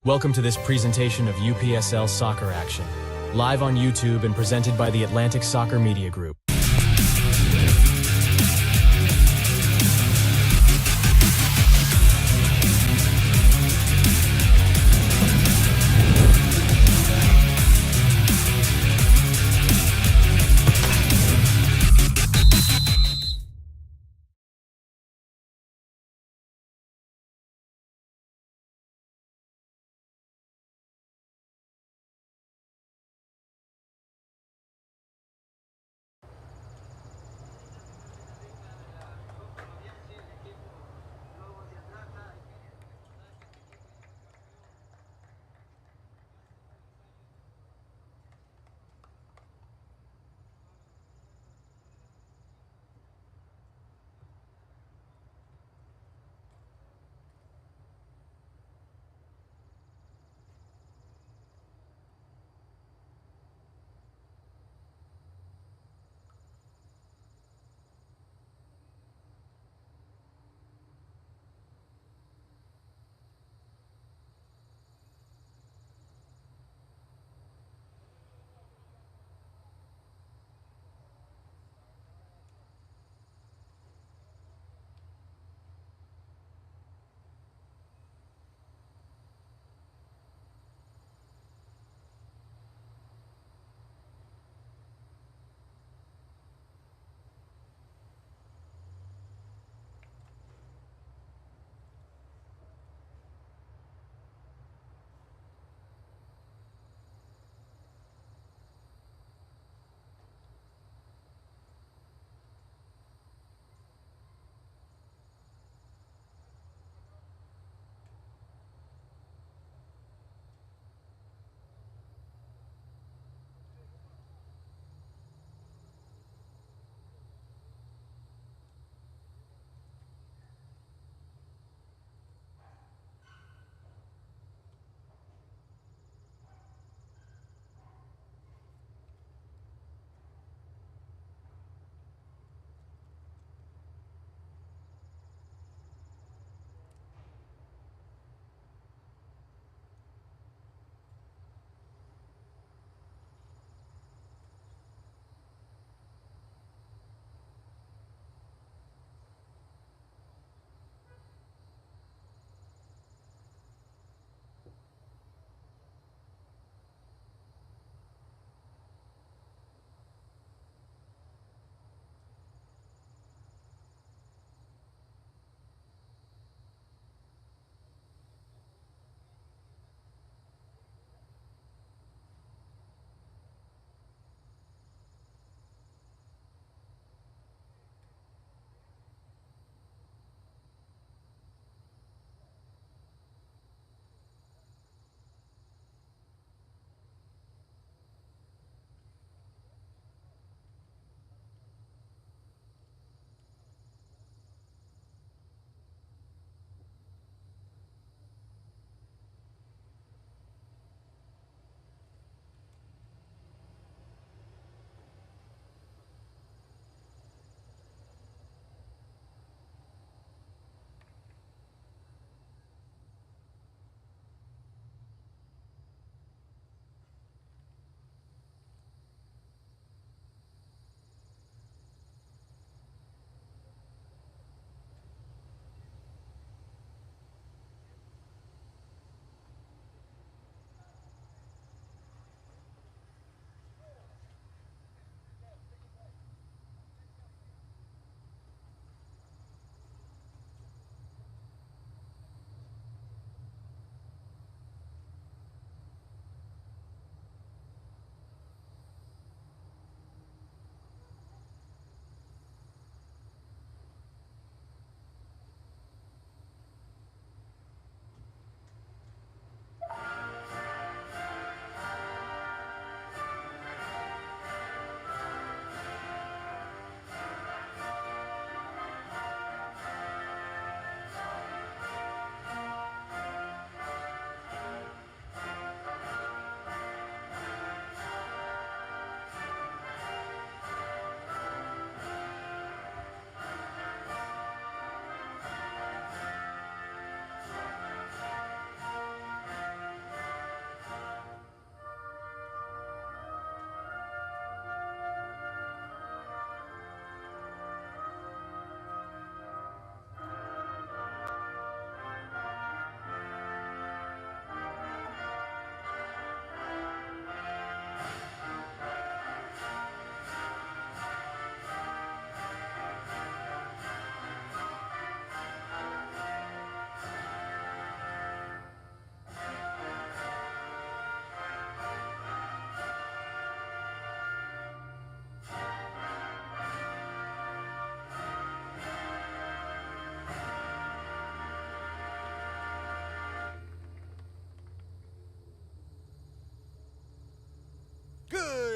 Welcome to this presentation of UPSL soccer action, live on YouTube and presented by the Atlantic Soccer Media Group.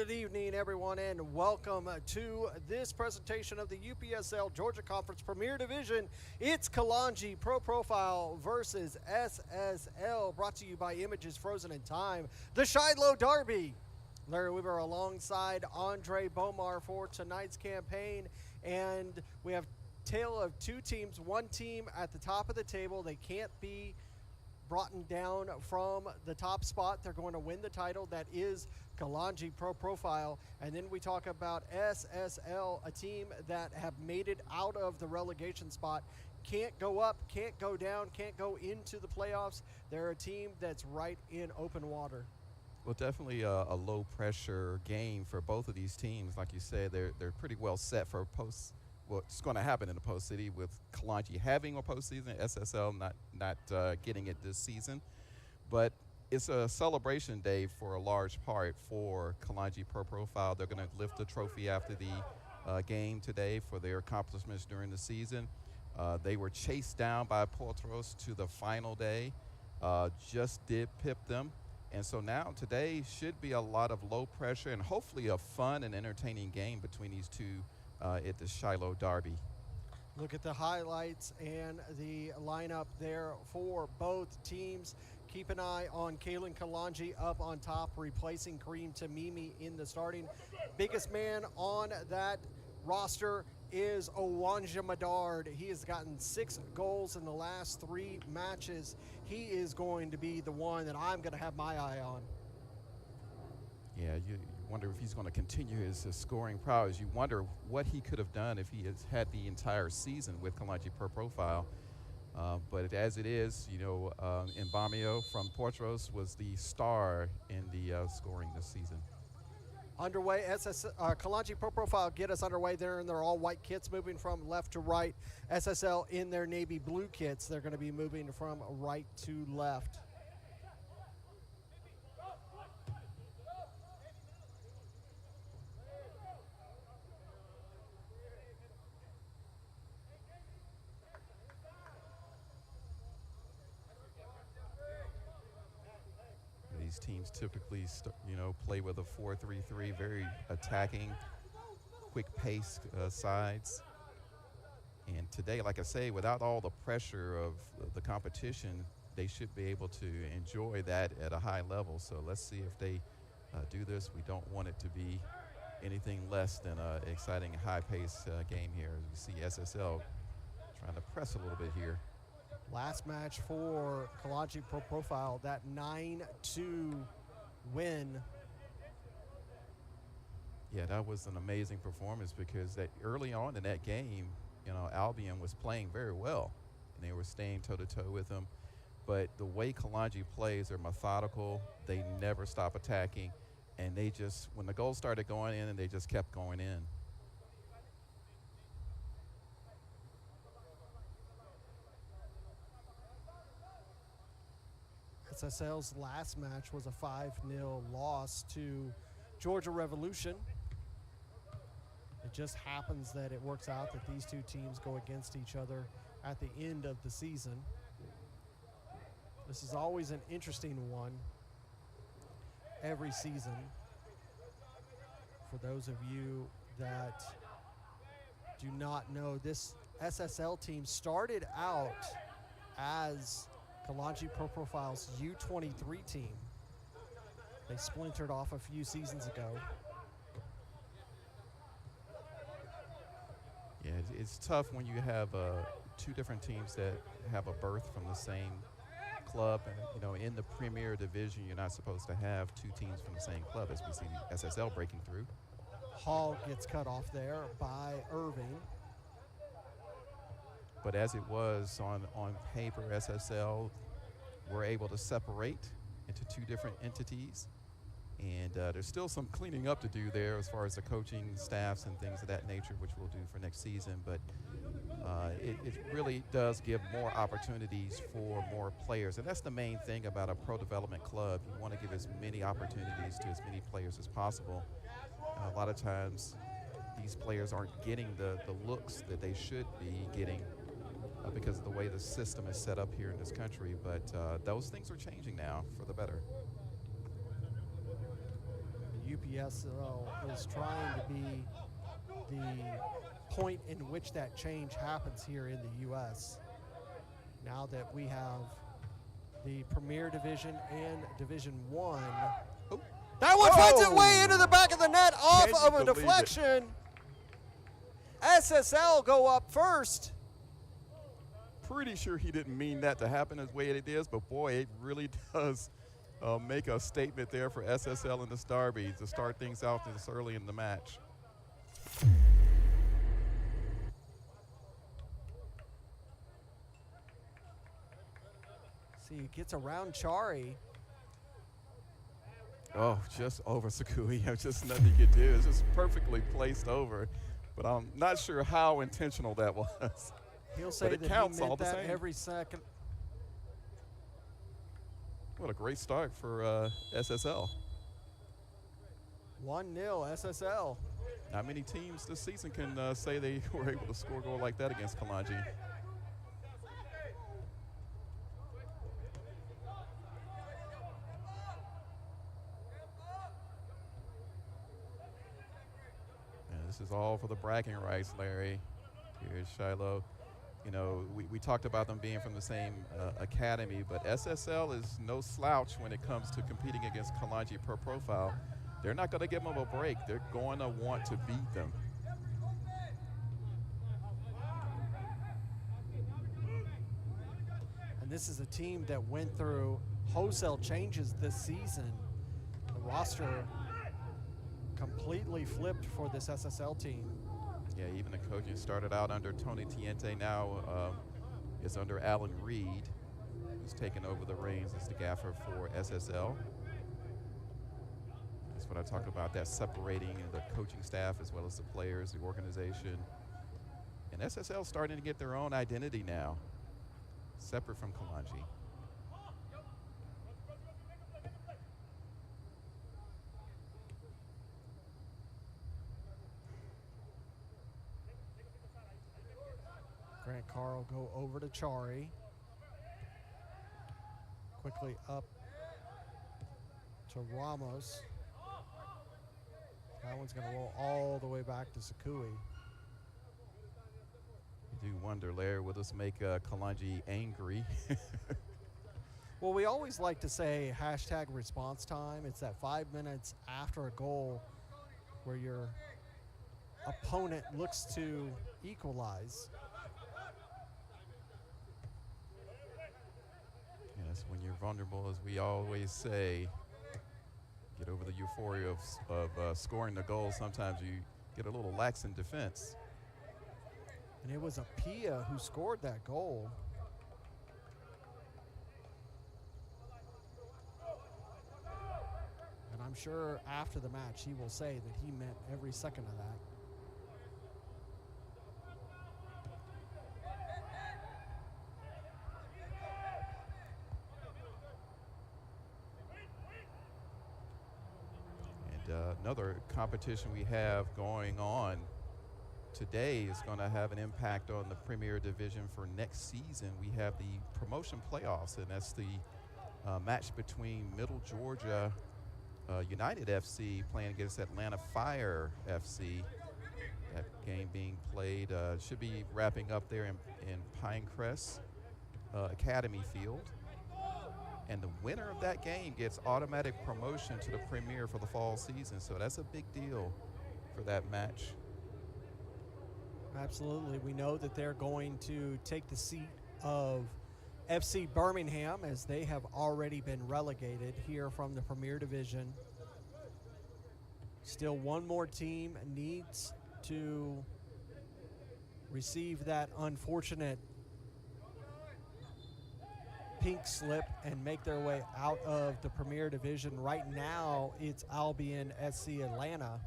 Good evening, everyone, and welcome to this presentation of the UPSL Georgia Conference Premier Division. It's Kalonji Pro-Profile versus SSL, brought to you by Images Frozen in Time, the Shiloh Derby. Larry Weaver alongside Andre Bomar for tonight's campaign, and we have tale of two teams. One team at the top of the table. They can't be brought down from the top spot. They're going to win the title. That is Kalonji Pro-Profile. And then we talk about SSL, a team that have made it out of the relegation spot. Can't go up, can't go down, can't go into the playoffs. They're a team that's right in open water. Well, definitely a low-pressure game for both of these teams. Like you said, they're pretty well set for what's going to happen in the post city, with Kalonji having a postseason, SSL not getting it this season. But it's a celebration day for a large part for Kalonji Pro-Profile. They're going to lift the trophy after the game today for their accomplishments during the season. They were chased down by Portros to the final day, just did pip them. And so now today should be a lot of low pressure and hopefully a fun and entertaining game between these two at the Shiloh Derby. Look at the highlights and the lineup there for both teams. Keep an eye on Kalen Kalonji up on top, replacing Kareem Tamimi in the starting. Biggest man on that roster is Owanja Madard. He has gotten 6 goals in the last 3 matches. He is going to be the one that I'm going to have my eye on. Yeah, you wonder if he's going to continue his scoring prowess. You wonder what he could have done if he has had the entire season with Kalonji Pro-Profile. But as it is, Mbamio from Portros was the star in the scoring this season. Underway, Kalonji Pro-Profile get us underway there in their all-white kits, moving from left to right. SSL in their navy blue kits, they're going to be moving from right to left. These teams typically, play with a 4-3-3, very attacking, quick-paced sides. And today, like I say, without all the pressure of the competition, they should be able to enjoy that at a high level. So let's see if they do this. We don't want it to be anything less than an exciting, high-paced game here. As we see SSL trying to press a little bit here. Last match for Kalonji Pro-Profile, that 9-2 win. Yeah, that was an amazing performance because that early on in that game, Albion was playing very well, and they were staying toe-to-toe with them. But the way Kalonji plays, they're methodical. They never stop attacking, and they just, when the goals started going in, and they just kept going in. SSL's last match was a 5-0 loss to Georgia Revolution. It just happens that it works out that these two teams go against each other at the end of the season. This is always an interesting one every season. For those of you that do not know, this SSL team started out as Kalonji Pro-Profile's U23 team. They splintered off a few seasons ago. Yeah, it's tough when you have 2 different teams that have a berth from the same club. And, in the Premier Division, you're not supposed to have 2 teams from the same club, as we see SSL breaking through. Hall gets cut off there by Irving. But as it was on paper, SSL were able to separate into 2 different entities. And there's still some cleaning up to do there as far as the coaching staffs and things of that nature, which we'll do for next season. But it really does give more opportunities for more players. And that's the main thing about a pro development club. You want to give as many opportunities to as many players as possible. A lot of times these players aren't getting the looks that they should be getting because of the way the system is set up here in this country. But those things are changing now for the better. UPSL is trying to be the point in which that change happens here in the U.S. Now that we have the Premier Division and Division One. Oh. That one finds its way into the back of the net off Can you of a believe deflection. SSL go up first. Pretty sure he didn't mean that to happen as way it is, but boy, it really does make a statement there for SSL and the Starbies to start things out this early in the match. See, he gets around Chari. Oh, just over Sakui. Just nothing you could do. It's just perfectly placed over. But I'm not sure how intentional that was. He'll say it that counts he meant all the that same. every second. What a great start for SSL. 1-0 SSL. Not many teams this season can say they were able to score a goal like that against Kalonji. This is all for the bragging rights, Larry. Here's Shiloh. You know, we talked about them being from the same academy, but SSL is no slouch when it comes to competing against Kalonji Pro-Profile. They're not going to give them a break. They're going to want to beat them. And this is a team that went through wholesale changes this season. The roster completely flipped for this SSL team. Yeah, even the coaching started out under Tony Tiente, now is under Alan Reed, who's taken over the reins as the gaffer for SSL. That's what I talked about, that separating the coaching staff as well as the players, the organization. And SSL starting to get their own identity now, separate from Kalonji. Grant Carl go over to Chari. Quickly up to Ramos. That one's going to roll all the way back to Sakui. You do wonder, Larry, will this make Kalonji angry? Well, we always like to say hashtag response time. It's that 5 minutes after a goal where your opponent looks to equalize. Yes, when you're vulnerable, as we always say, get over the euphoria of scoring the goal. Sometimes you get a little lax in defense. And it was Apia who scored that goal. And I'm sure after the match he will say that he meant every second of that. Another competition we have going on today is going to have an impact on the Premier Division for next season. We have the promotion playoffs, and that's the match between Middle Georgia United FC playing against Atlanta Fire FC. That game being played should be wrapping up there in Pinecrest Academy Field. And the winner of that game gets automatic promotion to the Premier for the fall season. So that's a big deal for that match. Absolutely. We know that they're going to take the seat of FC Birmingham, as they have already been relegated here from the Premier Division. Still one more team needs to receive that unfortunate pink slip and make their way out of the Premier Division. Right now, it's Albion SC Atlanta.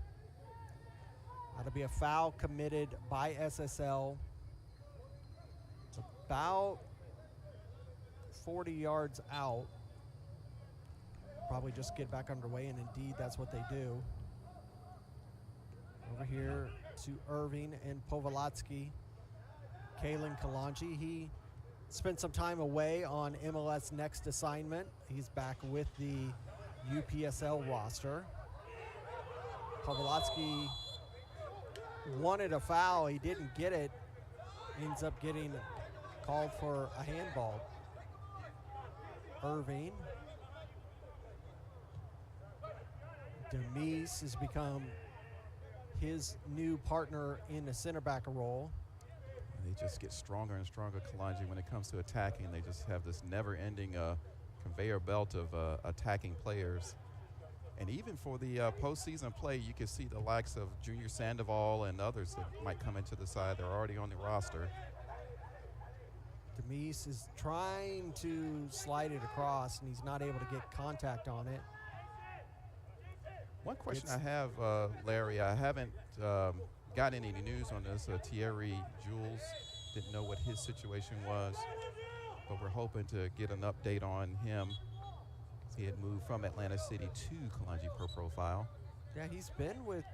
That'll be a foul committed by SSL. It's about 40 yards out. Probably just get back underway, and indeed that's what they do. Over here to Irving and Povalatsky. Kalen Kalonji, he spent some time away on MLS Next assignment. He's back with the UPSL roster. Pavlotsky wanted a foul. He didn't get it. Ends up getting called for a handball. Irving. Demise has become his new partner in the center back role. They just get stronger and stronger, Kalonji, when it comes to attacking. They just have this never-ending conveyor belt of attacking players. And even for the postseason play, you can see the likes of Junior Sandoval and others that might come into the side. They're already on the roster. Demise is trying to slide it across, and he's not able to get contact on it. One question I have, Larry, I haven't got any news on this. Thierry Jules, didn't know what his situation was, but we're hoping to get an update on him. He had moved from Atlanta City to Kalonji Pro-Profile. Yeah, he's been with,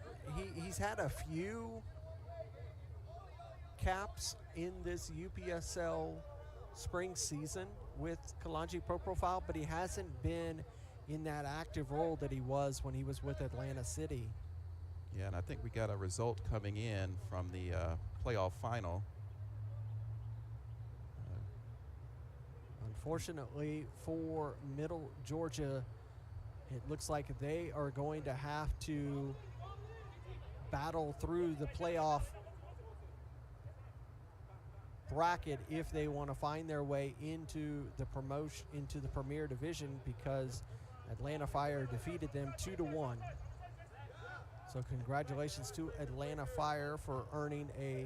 he's had a few caps in this UPSL spring season with Kalonji Pro-Profile, but he hasn't been in that active role that he was when he was with Atlanta City. Yeah, and I think we got a result coming in from the playoff final. Unfortunately for Middle Georgia, it looks like they are going to have to battle through the playoff bracket if they want to find their way into the promotion, into the Premier Division, because Atlanta Fire defeated them 2-1. So congratulations to Atlanta Fire for earning a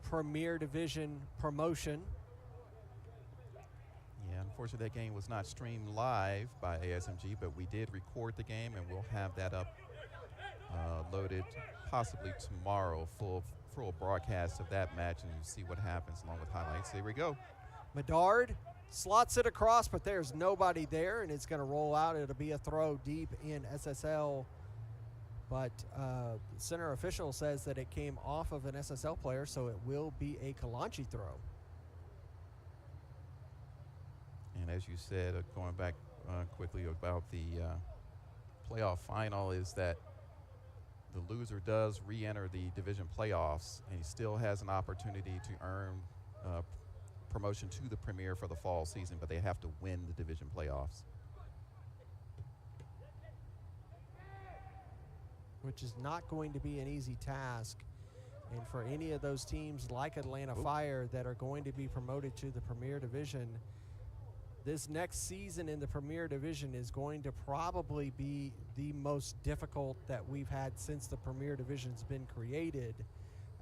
Premier Division promotion. Yeah, unfortunately that game was not streamed live by ASMG, but we did record the game, and we'll have that up loaded possibly tomorrow, full broadcast of that match, and see what happens along with highlights. Here we go. Medard slots it across, but there's nobody there, and it's going to roll out. It'll be a throw deep in SSL, but the center official says that it came off of an SSL player, so it will be a Kalonji throw. And as you said, going back quickly about the playoff final, is that the loser does re-enter the division playoffs, and he still has an opportunity to earn promotion to the Premier for the fall season, but they have to win the division playoffs. Which is not going to be an easy task. And for any of those teams like Atlanta Fire that are going to be promoted to the Premier Division, this next season in the Premier Division is going to probably be the most difficult that we've had since the Premier Division's been created,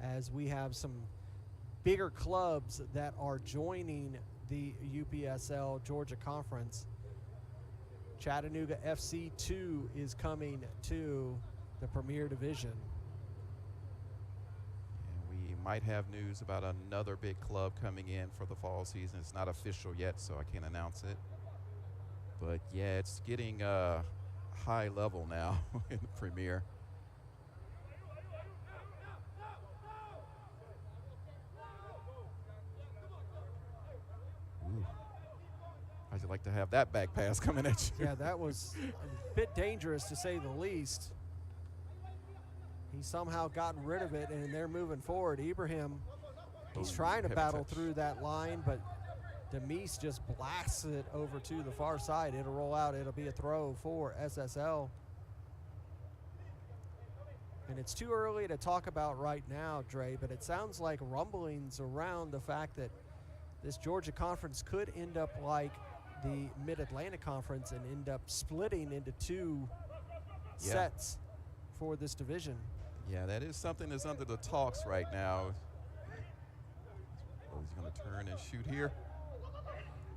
as we have some bigger clubs that are joining the UPSL Georgia Conference. Chattanooga FC 2 is coming to the Premier Division. And we might have news about another big club coming in for the fall season. It's not official yet, so I can't announce it. But yeah, it's getting high level now in the Premier. Ooh. How'd you like to have that back pass coming at you? Yeah, that was a bit dangerous to say the least. He somehow got rid of it, and they're moving forward. Ibrahim, he's trying to battle through that line, but Demise just blasts it over to the far side. It'll roll out. It'll be a throw for SSL. And it's too early to talk about right now, Dre, but it sounds like rumblings around the fact that this Georgia Conference could end up like the Mid-Atlantic Conference and end up splitting into two sets for this division. Yeah, that is something that's under the talks right now. Oh, he's going to turn and shoot here.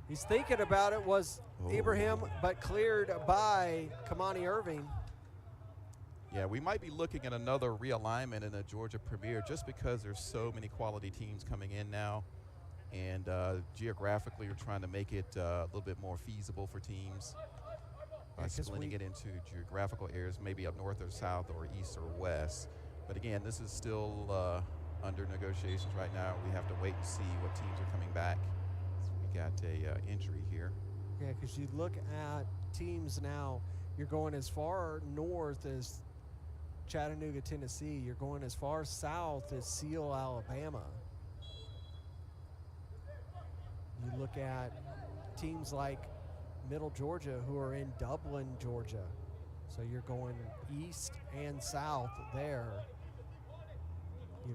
He's thinking about it, was Ibrahim, but cleared by Kamani Irving. Yeah, we might be looking at another realignment in the Georgia Premier just because there's so many quality teams coming in now. And geographically, we're trying to make it a little bit more feasible for teams by splitting it into geographical areas, maybe up north or south or east or west. But again, this is still under negotiations right now. We have to wait and see what teams are coming back. So we got a injury here. Yeah, because you look at teams now, you're going as far north as Chattanooga, Tennessee. You're going as far south as Seal, Alabama. You look at teams like Middle Georgia who are in Dublin, Georgia. So you're going east and south there.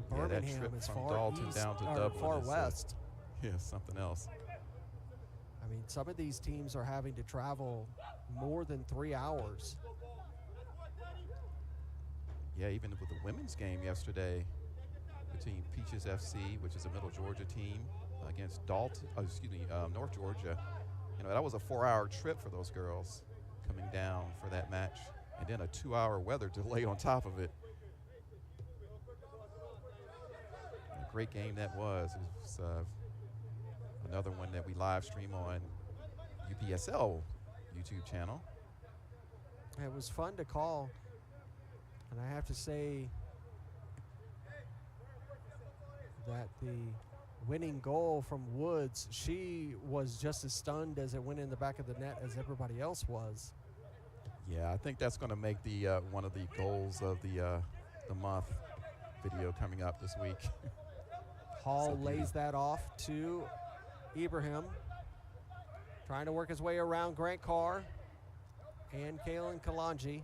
Birmingham that trip is from far Dalton east, down to or Dublin far is, west. Yeah, something else. I mean, some of these teams are having to travel more than 3 hours. Yeah, even with the women's game yesterday between Peaches FC, which is a Middle Georgia team, against North Georgia. You know, that was a 4-hour trip for those girls coming down for that match, and then a 2-hour weather delay on top of it. And a great game that was. It was another one that we live stream on UPSL YouTube channel. It was fun to call, and I have to say that the winning goal from Woods, she was just as stunned as it went in the back of the net as everybody else was. Yeah, I think that's going to make the one of the goals of the month video coming up this week. Hall lays that off to Ibrahim, trying to work his way around Grant Carr and Kalen Kalonji.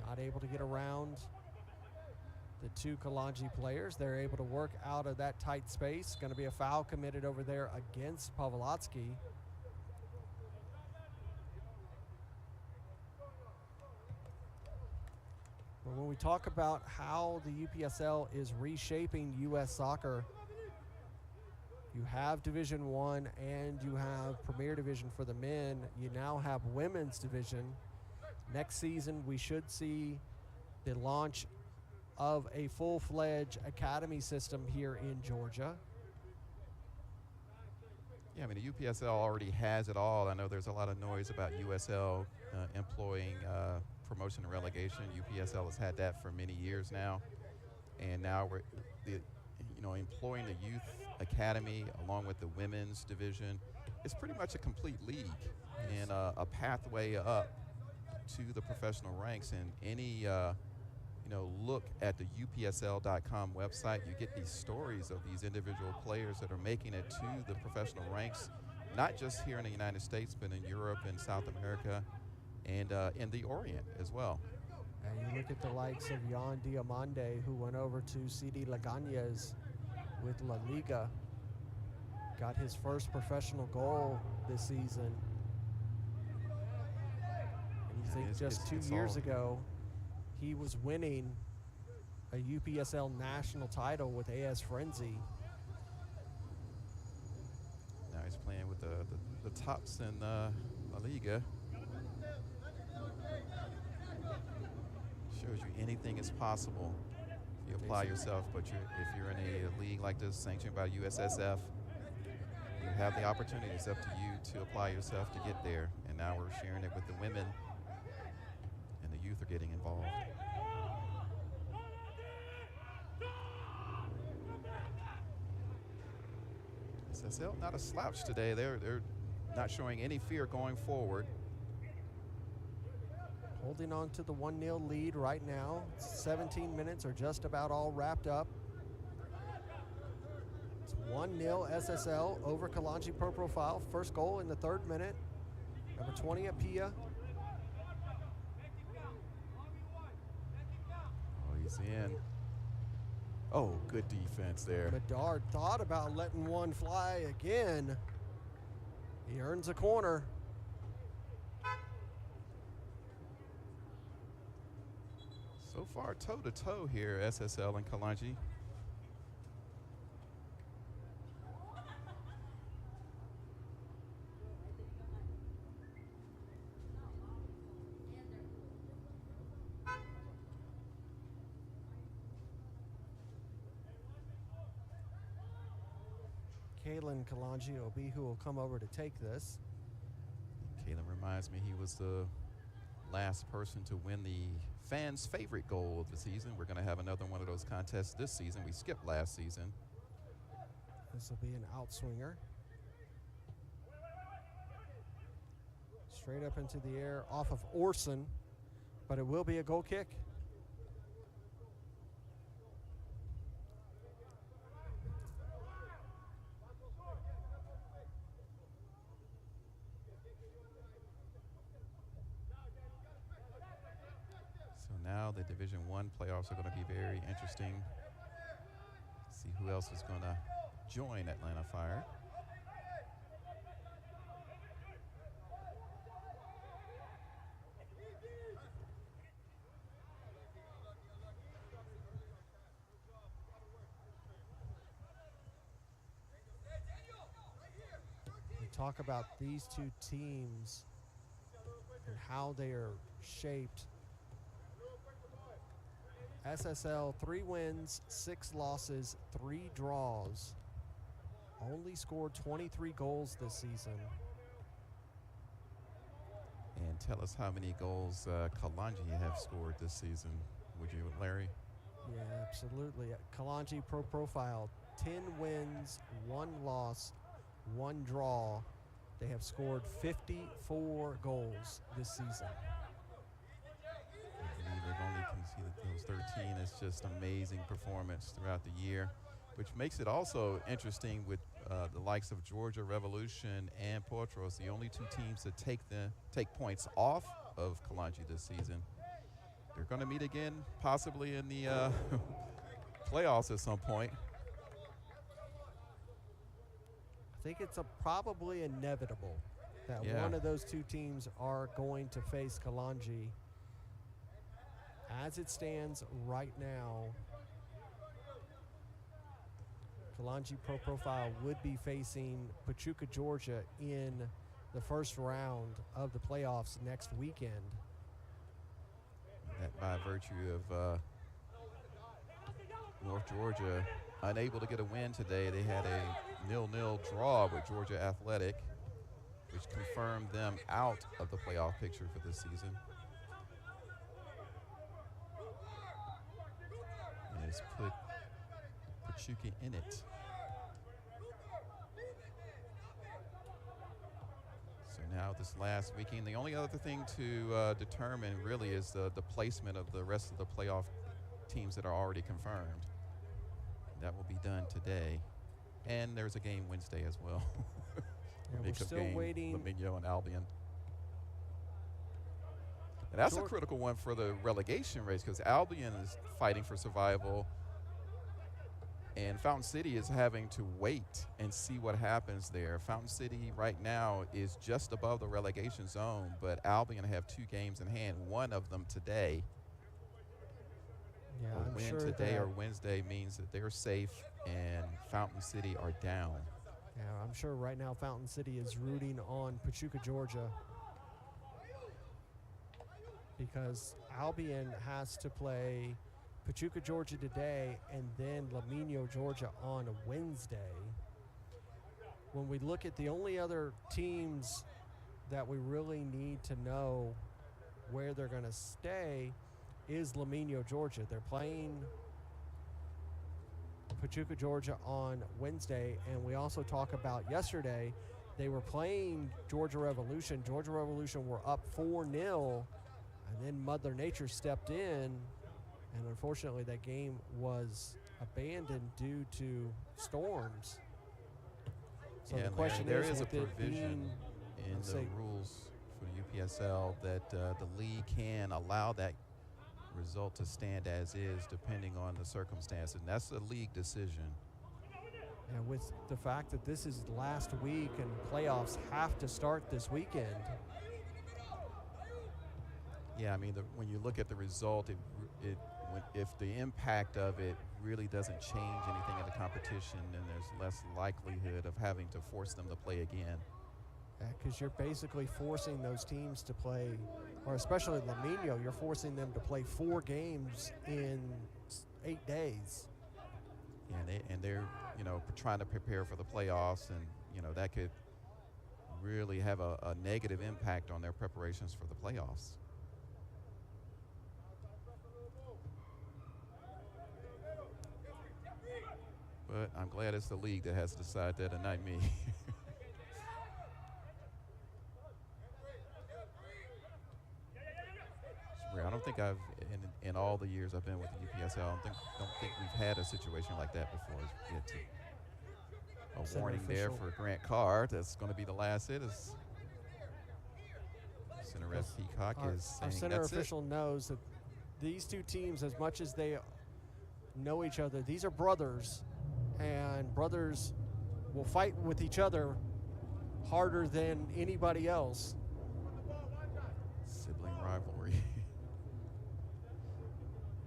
Not able to get around the two Kalonji players. They're able to work out of that tight space. Going to be a foul committed over there against Pavlotsky. But when we talk about how the UPSL is reshaping U.S. soccer, you have Division I and you have Premier Division for the men. You now have Women's Division. Next season, we should see the launch of a full-fledged academy system here in Georgia. Yeah, I mean, the UPSL already has it all. I know there's a lot of noise about USL employing promotion and relegation. UPSL has had that for many years now. And now we're employing the youth academy along with the women's division. It's pretty much a complete league and a pathway up to the professional ranks. And any look at the UPSL.com website, you get these stories of these individual players that are making it to the professional ranks, not just here in the United States, but in Europe and South America and in the Orient as well. And you look at the likes of Jan Diamande, who went over to CD Leganes with La Liga, got his first professional goal this season. And you think just 2 years ago, he was winning a UPSL national title with AS Frenzy. Now he's playing with the tops in La Liga. Shows you anything is possible if you apply yourself, but if you're in a league like this sanctioned by USSF, you have the opportunity. It's up to you to apply yourself to get there. And now we're sharing it with the women, and the youth are getting involved. SSL not a slouch today. They're not showing any fear going forward. Holding on to the 1-0 lead right now. 17 minutes are just about all wrapped up. It's 1-0 SSL over Kalonji Pro-Profile. First goal in the 3rd minute. Number 20, Apia. Oh, he's in. Oh, good defense there. Bedard thought about letting one fly again. He earns a corner. So far, toe-to-toe here, SSL and Kalonji. Kalen Kalonji will be who will come over to take this. Kalen reminds me he was the last person to win the fans' favorite goal of the season. We're going to have another one of those contests this season. We skipped last season. This will be an outswinger. Straight up into the air off of Orson, but it will be a goal kick. So now the Division I playoffs are going to be very interesting. See who else is going to join Atlanta Fire. Talk about these two teams and how they are shaped. SSL 3 wins, 6 losses, 3 draws. Only scored 23 goals this season. And tell us how many goals Kalonji have scored this season, would you, Larry? Yeah, absolutely. Kalonji Pro-Profile, 10 wins, 1 loss, 1 draw. They have scored 54 goals this season. I believe they've only conceded those 13. It's just amazing performance throughout the year, which makes it also interesting with the likes of Georgia Revolution and Portros, the only 2 teams that take points off of Kalonji this season. They're going to meet again, possibly in the playoffs at some point. I think it's probably inevitable that one of those 2 teams are going to face Kalonji. As it stands right now, Kalonji Pro-Profile would be facing Pachuca, Georgia in the first round of the playoffs next weekend. That by virtue of North Georgia unable to get a win today. They had a 0-0 draw with Georgia Athletic, which confirmed them out of the playoff picture for this season. And it's put Pachuca in it. So now this last weekend, the only other thing to determine really is the placement of the rest of the playoff teams that are already confirmed. That will be done today. And there's a game Wednesday as well. Yeah, we're still waiting. Laminio and Albion. And that's a critical one for the relegation race because Albion is fighting for survival. And Fountain City is having to wait and see what happens there. Fountain City right now is just above the relegation zone, but Albion have 2 games in hand, one of them today. Yeah, a win today or Wednesday means that they're safe and Fountain City are down. Yeah, I'm sure right now Fountain City is rooting on Pachuca, Georgia, because Albion has to play Pachuca, Georgia today and then Laminio, Georgia on a Wednesday. When we look at the only other teams that we really need to know where they're going to stay is Laminio, Georgia. They're playing Pachuca, Georgia on Wednesday, and we also talk about yesterday, they were playing Georgia Revolution. Georgia Revolution were up 4-0, and then Mother Nature stepped in, and unfortunately that game was abandoned due to storms. So the question there is a provision in the rules for the UPSL that the league can allow that result to stand as is depending on the circumstances, and that's a league decision. And with the fact that this is last week and playoffs have to start this weekend. Yeah, I mean, when you look at the result, if the impact of it really doesn't change anything in the competition, then there's less likelihood of having to force them to play again. Because you're basically forcing those teams to play, or especially Laminio, you're forcing them to play 4 games in 8 days. And they're trying to prepare for the playoffs, and that could really have a negative impact on their preparations for the playoffs. But I'm glad it's the league that has to decide that and not me. don't think I've in all the years I've been with the UPSL, don't think we've had a situation like that before. A warning there for Grant Carr. That's going to be the last hit. As center ref Peacock is saying our center that's official knows that these two teams, as much as they know each other, these are brothers, and brothers will fight with each other harder than anybody else. Sibling rivalry.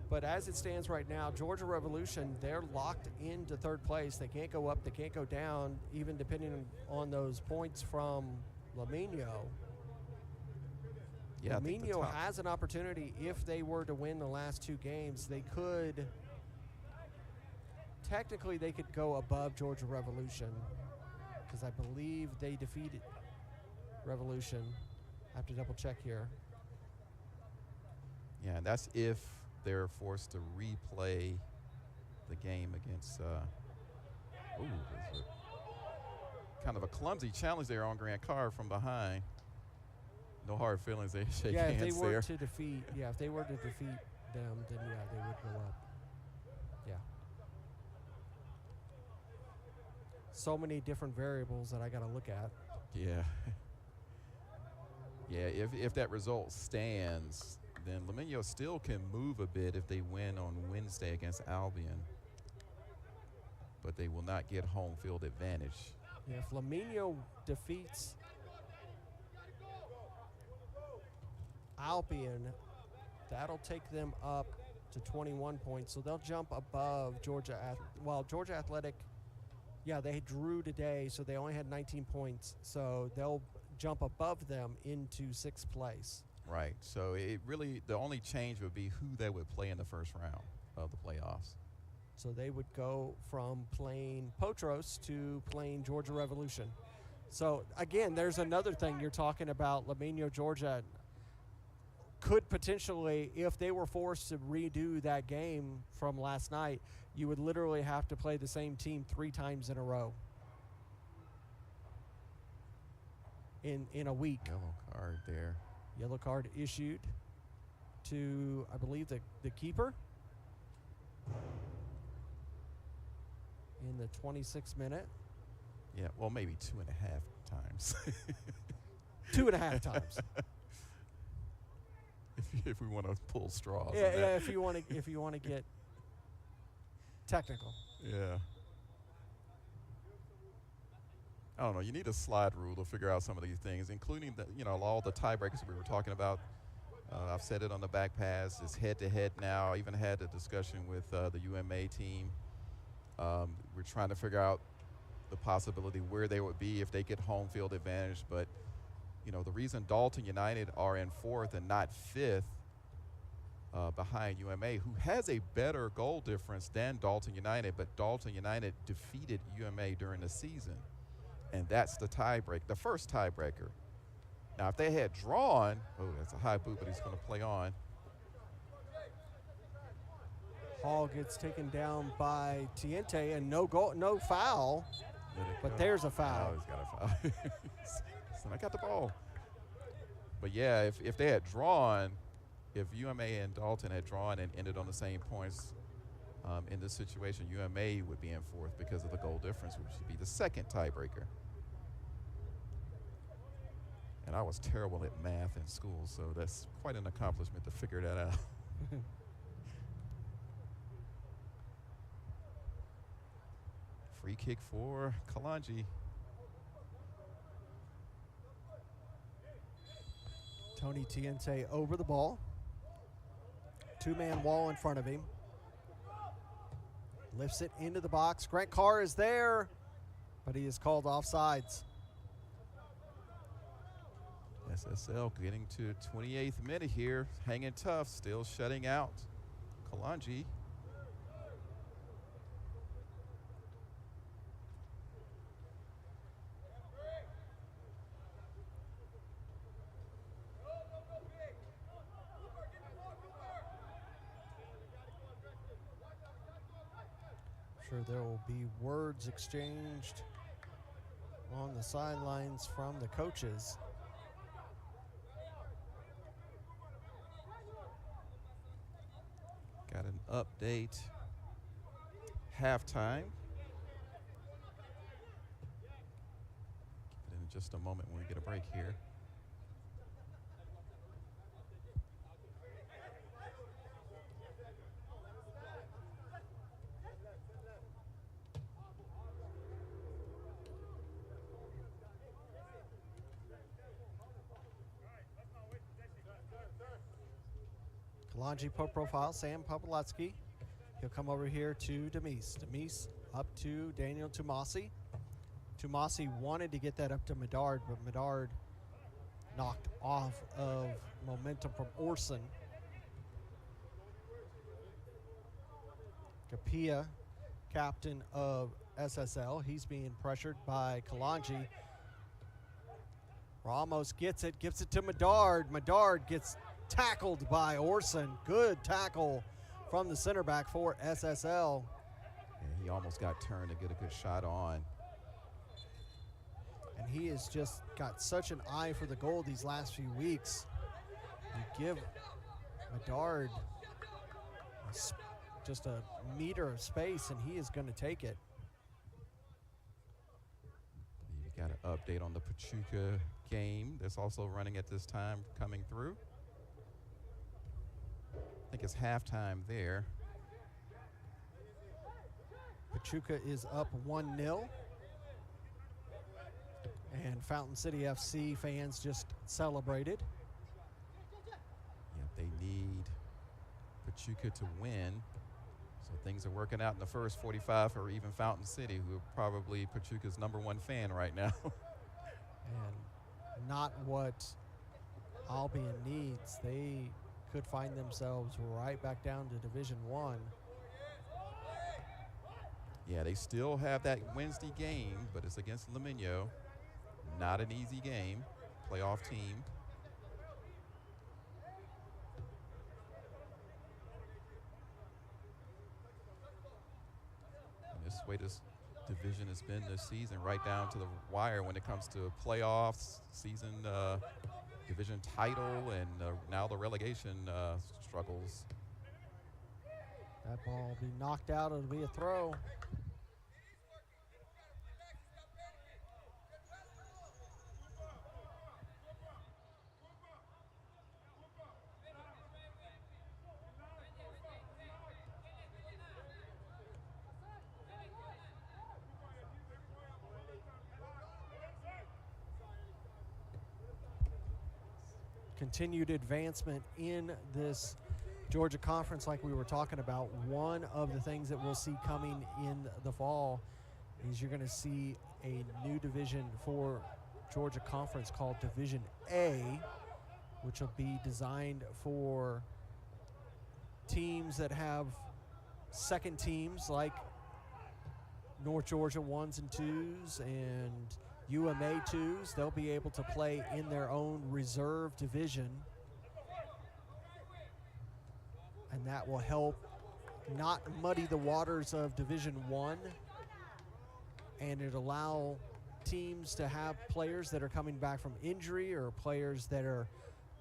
But as it stands right now, Georgia Revolution, they're locked into third place. They can't go up, they can't go down, even depending on those points from Laminio. Yeah, Laminio has an opportunity. If they were to win the last two games, they could, technically they could go above Georgia Revolution, because I believe they defeated Revolution. I have to double check here. Yeah, and that's if they're forced to replay the game against, kind of a clumsy challenge there on Grant Carr from behind. No hard feelings, they shake hands there. If they were to defeat, if they were to defeat them, then they would go up. Yeah. So many different variables that I got to look at. Yeah. Yeah, if that result stands, then Laminio still can move a bit if they win on Wednesday against Albion. But they will not get home field advantage. Yeah, if Laminio defeats Albion, that'll take them up to 21 points. So they'll jump above Georgia. Georgia Athletic, they drew today, so they only had 19 points. So they'll jump above them into sixth place. Right. So it really, the only change would be who they would play in the first round of the playoffs. So they would go from playing Potros to playing Georgia Revolution. So again, there's another thing you're talking about. Laminio, Georgia could potentially, if they were forced to redo that game from last night, you would literally have to play the same team 3 times in a row in a week. Yellow card there. Yellow card issued to, I believe, the keeper in the 26th minute. Yeah, well, maybe 2.5 times. 2.5 times. If we want to pull straws. Yeah, if you want to get technical. Yeah. I don't know. You need a slide rule to figure out some of these things, including all the tiebreakers we were talking about. I've said it on the back pass. It's head-to-head now. I even had a discussion with the UMA team. We're trying to figure out the possibility where they would be if they get home field advantage. But, the reason Dalton United are in 4th and not 5th behind UMA, who has a better goal difference than Dalton United, but Dalton United defeated UMA during the season. And that's the tiebreak, the first tiebreaker. Now, if they had drawn, that's a high boot, but he's going to play on. Hall gets taken down by Tiente, and no goal, no foul. But there's a foul. Oh, he's got a foul. So I got the ball. But yeah, if they had drawn, if UMA and Dalton had drawn and ended on the same points in this situation, UMA would be in 4th because of the goal difference, which would be the second tiebreaker. And I was terrible at math in school, so that's quite an accomplishment to figure that out. Free kick for Kalonji. Tony Tiente over the ball. 2-man wall in front of him. Lifts it into the box. Grant Carr is there, but he is called offsides. SSL getting to 28th minute here, hanging tough, still shutting out Kalonji. Sure, there will be words exchanged on the sidelines from the coaches. update halftime. Give it in just a moment when we get a break here. Kalonji Pro-Profile, Sam Popoletsky. He'll come over here to Demise. Demise up to Daniel Tumasi. Tumasi wanted to get that up to Medard, but Medard knocked off of momentum from Orson. Capilla, captain of SSL, he's being pressured by Kalonji. Ramos gets it, gives it to Medard. Medard gets tackled by Orson. Good tackle from the center back for SSL. And he almost got turned to get a good shot on. And he has just got such an eye for the goal these last few weeks. You give Medard just a meter of space, and he is going to take it. You got an update on the Pachuca game that's also running at this time coming through. I think it's halftime there. Pachuca is up 1-0. And Fountain City FC fans just celebrated. Yeah, they need Pachuca to win. So things are working out in the first 45 for even Fountain City, who are probably Pachuca's #1 fan right now. And not what Albion needs. They could find themselves right back down to Division 1. Yeah, they still have that Wednesday game, but it's against Leminho. Not an easy game, playoff team. And this way this division has been this season, right down to the wire when it comes to playoffs, season division title, and now the relegation struggles. That ball will be knocked out. It'll be a throw. Continued advancement in this Georgia Conference, like we were talking about. One of the things that we'll see coming in the fall is you're going to see a new division for Georgia Conference called Division A, which will be designed for teams that have second teams like North Georgia 1s and 2s and UMA 2s. They'll be able to play in their own reserve division, and that will help not muddy the waters of Division 1, and it allow teams to have players that are coming back from injury or players that are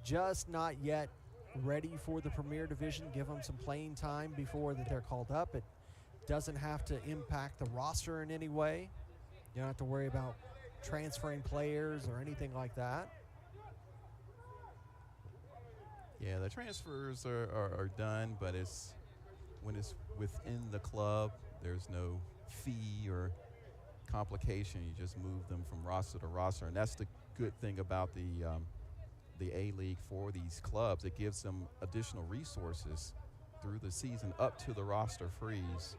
just not yet ready for the Premier Division, give them some playing time before that they're called up. It doesn't have to impact the roster in any way. You don't have to worry about transferring players or anything like that. Yeah, the transfers are done, but it's when it's within the club, there's no fee or complication. You just move them from roster to roster, and that's the good thing about the A-League for these clubs. It gives them additional resources through the season up to the roster freeze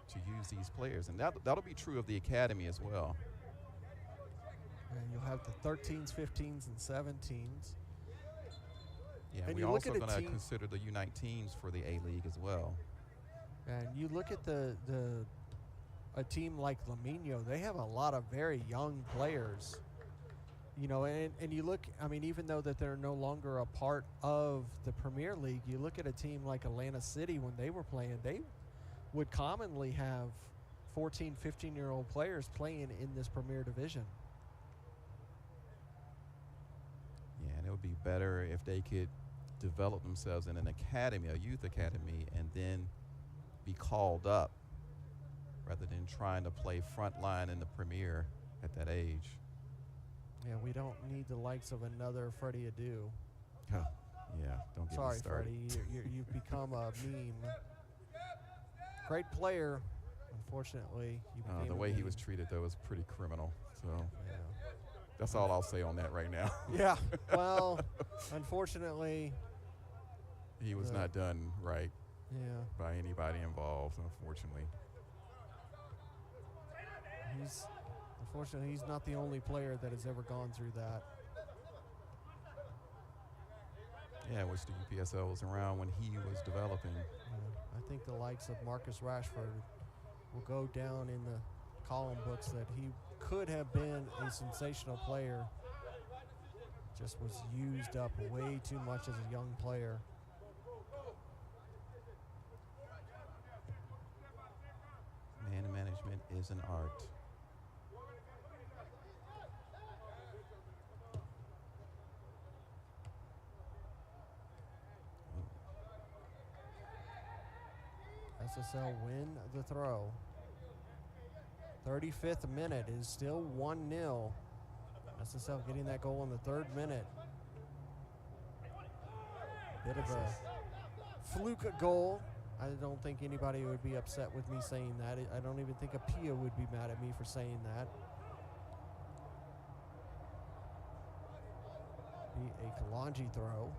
to use these players, and that'll be true of the academy as well. And you'll have the 13s, 15s, and 17s. Yeah, and we're also going to consider the U19 teams for the A-League as well. And you look at a team like Leminho, they have a lot of very young players. You know, and you look, I mean, even though that they're no longer a part of the Premier League, you look at a team like Atlanta City when they were playing, they would commonly have 14, 15-year-old players playing in this Premier Division. Yeah, and it would be better if they could develop themselves in an academy, a youth academy, and then be called up rather than trying to play front line in the Premier at that age. Yeah, we don't need the likes of another Freddie Adu. Huh. Yeah, don't get me Sorry, started. Freddie, you've become a meme. Great player, unfortunately. You became The a way he meme. was treated, though, was pretty criminal. So Yeah. that's all I'll say on that right now. Yeah, well, unfortunately, He was Yeah. not done right yeah, by anybody involved, unfortunately. unfortunately, he's not the only player that has ever gone through that. Yeah, I wish the UPSL was around when he was developing. I think the likes of Marcus Rashford will go down in the column books that he could have been a sensational player, just was used up way too much as a young player. Man management is an art. SSL win the throw. 35th minute is still 1-0. SSL getting that goal in the 3rd minute. Bit of a fluke goal. I don't think anybody would be upset with me saying that. I don't even think Apia would be mad at me for saying that. Be a Kalonji throw.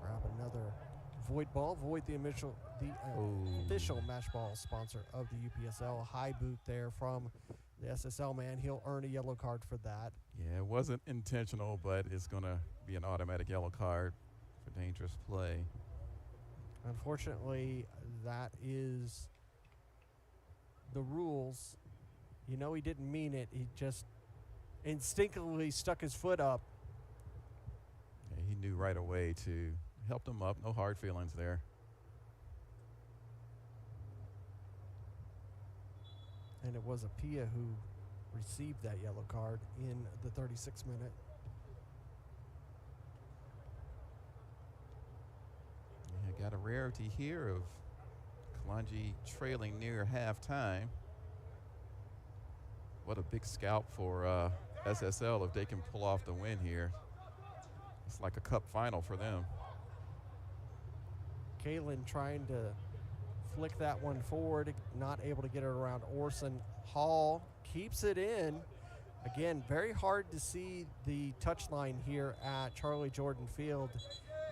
Grab another void ball. Void the official match ball sponsor of the UPSL. High boot there from the SSL man. He'll earn a yellow card for that. Yeah, it wasn't intentional, but it's going to be an automatic yellow card for dangerous play. Unfortunately, that is the rules. You know he didn't mean it. He just instinctively stuck his foot up. Yeah, he knew right away to help him up. No hard feelings there. And it was Apia who received that yellow card in the 36th minute. Yeah, got a rarity here of Kalonji trailing near halftime. What a big scalp for SSL if they can pull off the win here. It's like a cup final for them. Kalen trying to flick that one forward, not able to get it around Orson. Hall keeps it in. Again, very hard to see the touchline here at Charlie Jordan Field,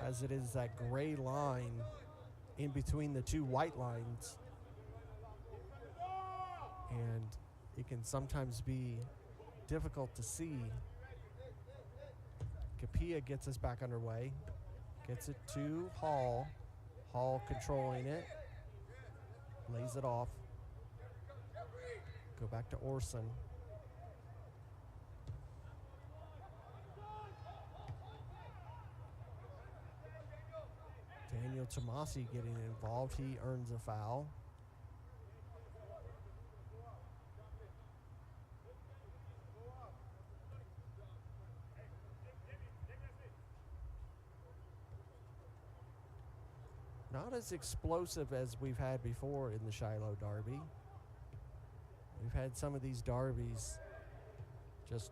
as it is that gray line in between the two white lines. And it can sometimes be difficult to see. Kapia gets us back underway. Gets it to Hall. Hall controlling it. Lays it off. Go back to Orson. Daniel Tomasi getting involved. He earns a foul. Not as explosive as we've had before in the Shiloh Derby. We've had some of these derbies, just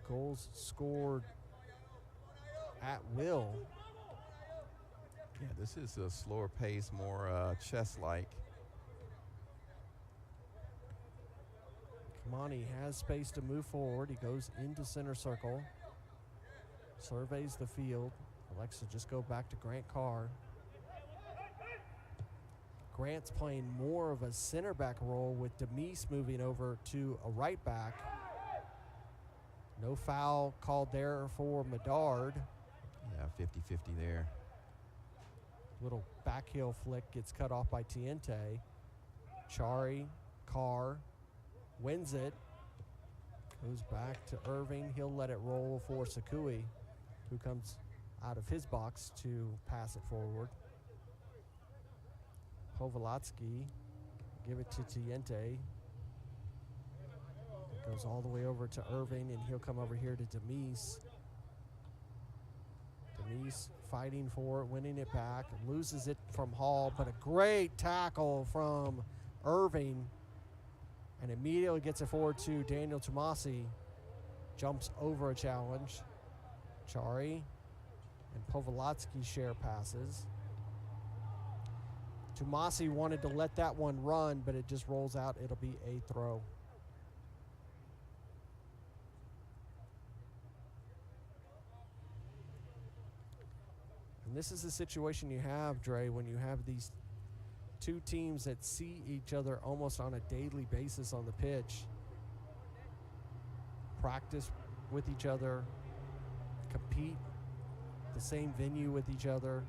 goals scored at will. Yeah, this is a slower pace, more chess-like. Kamani has space to move forward. He goes into center circle, surveys the field. Elects to just go back to Grant Carr. Grant's playing more of a center back role with Demise moving over to a right back. No foul called there for Medard. Yeah, 50-50 there. Little back heel flick gets cut off by Tiente. Chari, Carr, wins it. Goes back to Irving. He'll let it roll for Sakui, who comes out of his box to pass it forward. Povolotsky, give it to Tiente. Goes all the way over to Irving, and he'll come over here to Demise. Demise fighting for it, winning it back, loses it from Hall, but a great tackle from Irving, and immediately gets it forward to Daniel Tomasi. Jumps over a challenge. Chari and Povolotsky share passes. Tomasi wanted to let that one run, but it just rolls out. It'll be a throw. And this is the situation you have, Dre, when you have these two teams that see each other almost on a daily basis on the pitch. Practice with each other, compete the same venue with each other.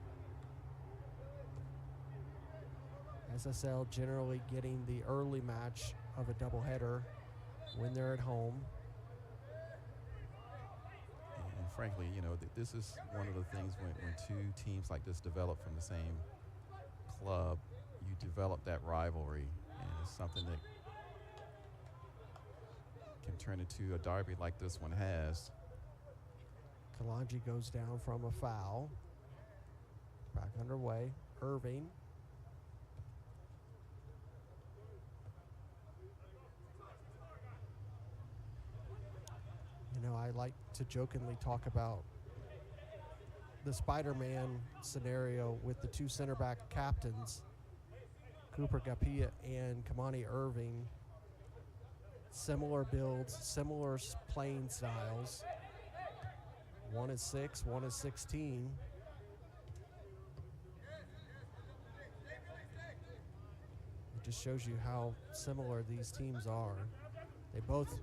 SSL generally getting the early match of a doubleheader when they're at home. And frankly, you know, this is one of the things when two teams like this develop from the same club, you develop that rivalry, and it's something that can turn into a derby like this one has. Kalonji goes down from a foul. Back underway. Irving. You know, I like to jokingly talk about the Spider-Man scenario with the two center back captains, Cooper Gapia and Kamani Irving. Similar builds, similar playing styles. One is 6, one is 16. It just shows you how similar these teams are. They both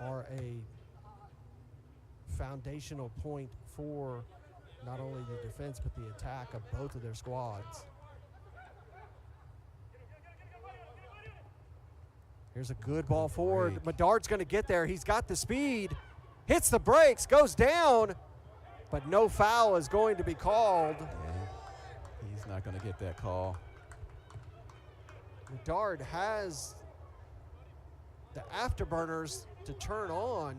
are a foundational point for not only the defense but the attack of both of their squads. Here's a good ball forward. Medard's going to get there. He's got the speed. Hits the brakes, goes down, but no foul is going to be called. Yeah, he's not going to get that call. Medard has the afterburners to turn on.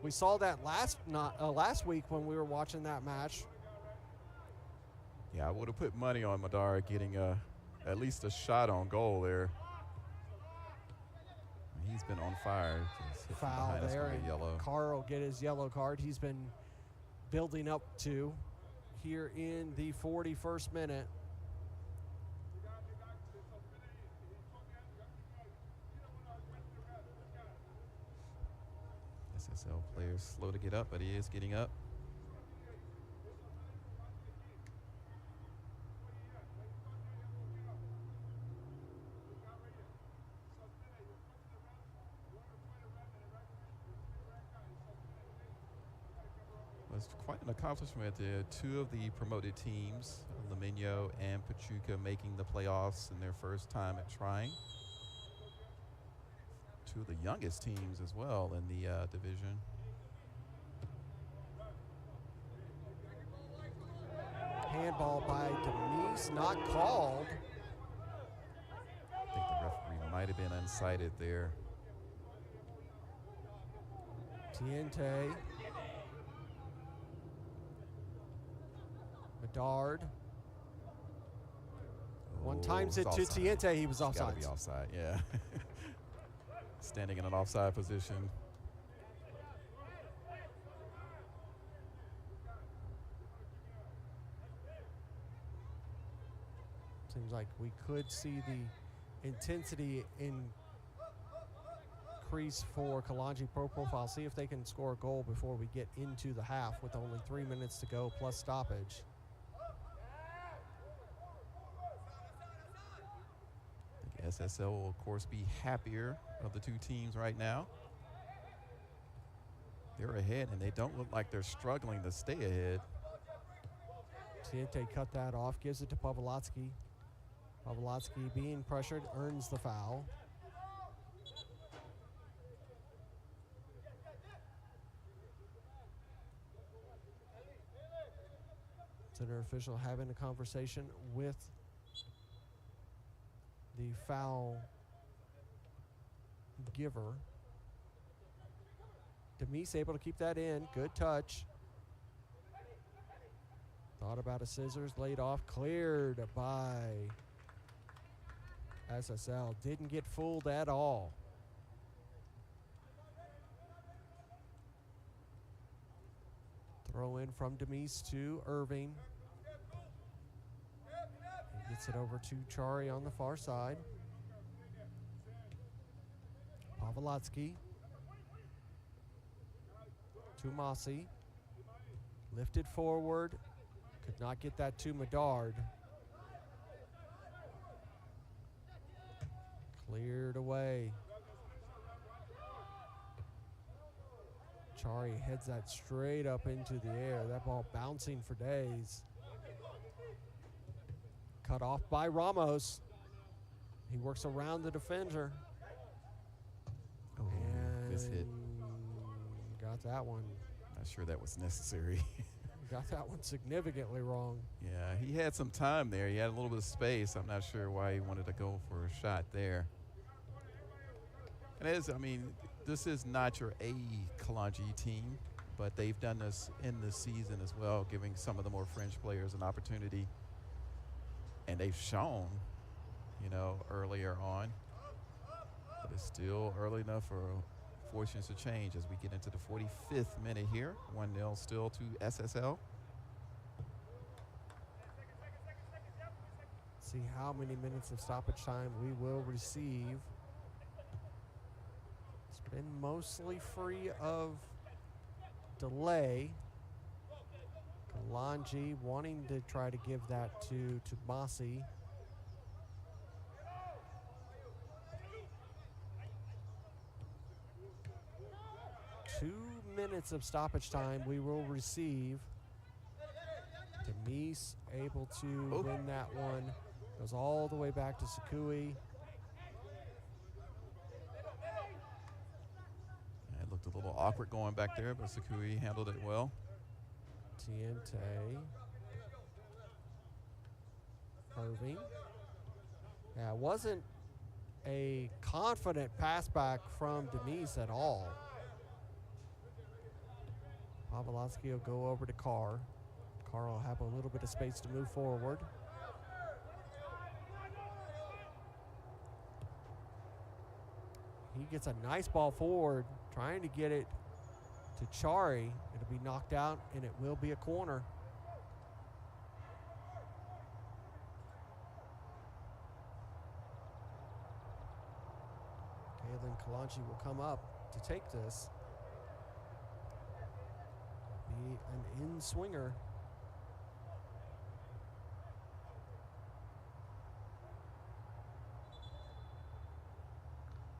We saw that last week when we were watching that match. Yeah, I would have put money on Medard getting at least a shot on goal there. He's been on fire. Foul there, and yellow. Carr will get his yellow card. He's been building up to here in the 41st minute. SSL players slow to get up, but he is getting up. It's quite an accomplishment. Two of the promoted teams, Laminio and Pachuca, making the playoffs in their first time at trying. Two of the youngest teams as well in the division. Handball by Demise, not called. I think the referee might have been unsighted there. Tiente. Medard. One times it to Tiente, he was offside. Gotta be offside, yeah. Standing in an offside position. Seems like we could see the intensity increase for Kalonji Pro-Profile. See if they can score a goal before we get into the half with only 3 minutes to go plus stoppage. SSL will, of course, be happier of the two teams right now. They're ahead, and they don't look like they're struggling to stay ahead. Tiente cut that off, gives it to Povolotsky. Povolotsky being pressured, earns the foul. Center official having a conversation with the foul giver. Demise able to keep that in. Good touch. Thought about a scissors, laid off, cleared by SSL. Didn't get fooled at all. Throw in from Demise to Irving. He gets it over to Chari on the far side. Pavlotsky to Mossy. Lifted forward. Could not get that to Medard. Cleared away. Chari heads that straight up into the air. That ball bouncing for days. Cut off by Ramos. He works around the defender. Oh, this hit. Got that one. Not sure that was necessary. Got that one significantly wrong. Yeah, he had some time there. He had a little bit of space. I'm not sure why he wanted to go for a shot there. And it is, I mean, this is not your A Kalonji team, but they've done this in the season as well, giving some of the more fringe players an opportunity. And they've shown, you know, earlier on. But it's still early enough for fortunes to change as we get into the 45th minute here. 1-0 still to SSL. See how many minutes of stoppage time we will receive. It's been mostly free of delay. Kalonji wanting to try to give that to Mossy. Two minutes of stoppage time we will receive. Demise able to win that one. Goes all the way back to Sakui. It looked a little awkward going back there, but Sakui handled it well. Tiente. Irving. Yeah, it wasn't a confident pass back from Demise at all. Pavlotsky will go over to Carr. Carr will have a little bit of space to move forward. He gets a nice ball forward, trying to get it to Chari. It'll be knocked out, and it will be a corner. Kalonji Kalonji will come up to take this. It'll be an in-swinger.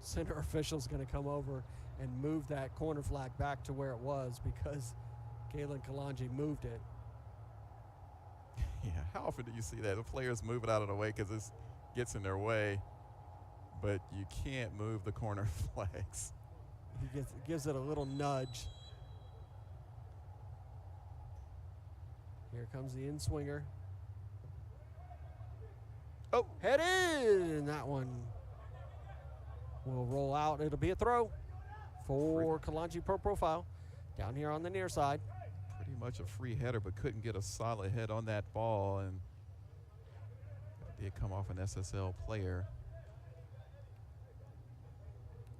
Center official's going to come over and move that corner flag back to where it was because Kalonji moved it. Yeah, how often do you see that? The players move it out of the way because it gets in their way, but you can't move the corner flags. He gives it a little nudge. Here comes the in-swinger. Oh, head in, that one will roll out. It'll be a throw for Kalonji Pro-Profile down here on the near side. Pretty much a free header, but couldn't get a solid head on that ball, and it did come off an SSL player.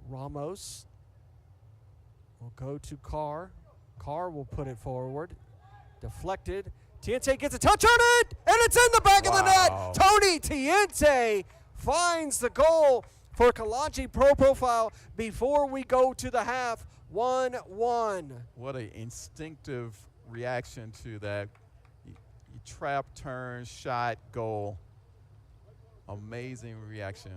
Ramos will go to Carr. Carr will put it forward. Deflected. Tiente gets a touch on it, and it's in the back of the net. Tony Tiente finds the goal for Kalonji Pro-Profile before we go to the half. 1-1. What an instinctive reaction to that. You trap, turn, shot, goal. Amazing reaction.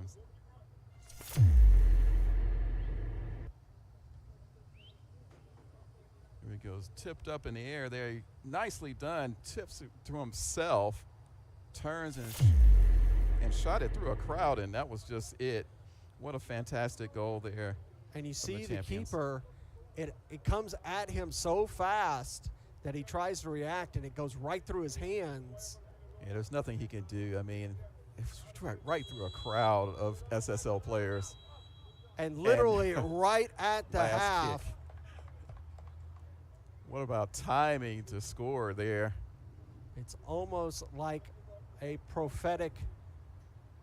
Here he goes, tipped up in the air there. Nicely done. Tips it to himself, turns and shot it through a crowd, and that was just it. What a fantastic goal there. And you see the keeper, it comes at him so fast that he tries to react, and it goes right through his hands. Yeah, there's nothing he can do. I mean, it's right through a crowd of SSL players. And literally right at the last half. kick. What about timing to score there? It's almost like a prophetic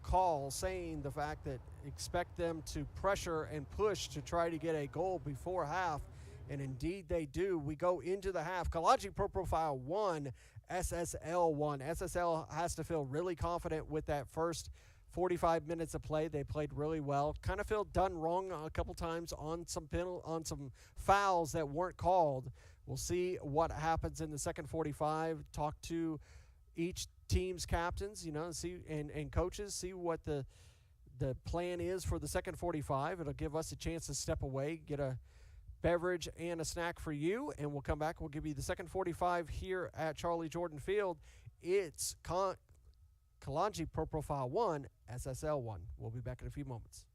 call saying the fact that expect them to pressure and push to try to get a goal before half, and indeed they do. We go into the half. Kalonji Pro-Profile 1, SSL 1. SSL has to feel really confident with that first 45 minutes of play. They played really well. Kind of feel done wrong a couple times on some fouls that weren't called. We'll see what happens in the second 45. Talk to each team's captains, see and coaches, see what the plan is for the second 45. It'll give us a chance to step away, get a beverage and a snack for you, and we'll come back. We'll give you the second 45 here at Charlie Jordan Field. It's Kalonji Pro-Profile 1, SSL 1. We'll be back in a few moments.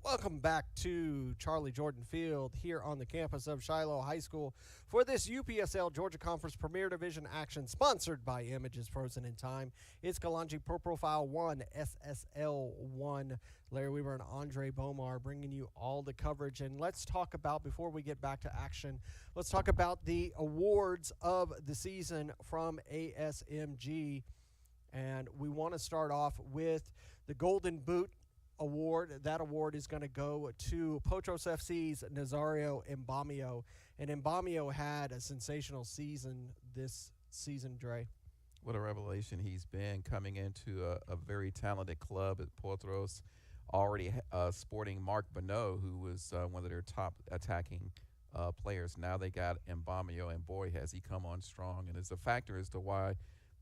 Welcome back to Charlie Jordan Field here on the campus of Shiloh High School for this UPSL Georgia Conference Premier Division action sponsored by Images Frozen in Time. It's Kalonji Pro-Profile 1, SSL 1. Larry Weaver and Andre Bomar bringing you all the coverage. And let's talk about, before we get back to action, let's talk about the awards of the season from ASMG. And we want to start off with the Golden Boot Award. That award is going to go to Potros FC's Nazario Mbamio. And Mbamio had a sensational season this season, Dre. What a revelation he's been coming into a very talented club at Potros, already sporting Mark Bonneau, who was one of their top attacking players. Now they got Mbamio, and boy, has he come on strong. And it's a factor as to why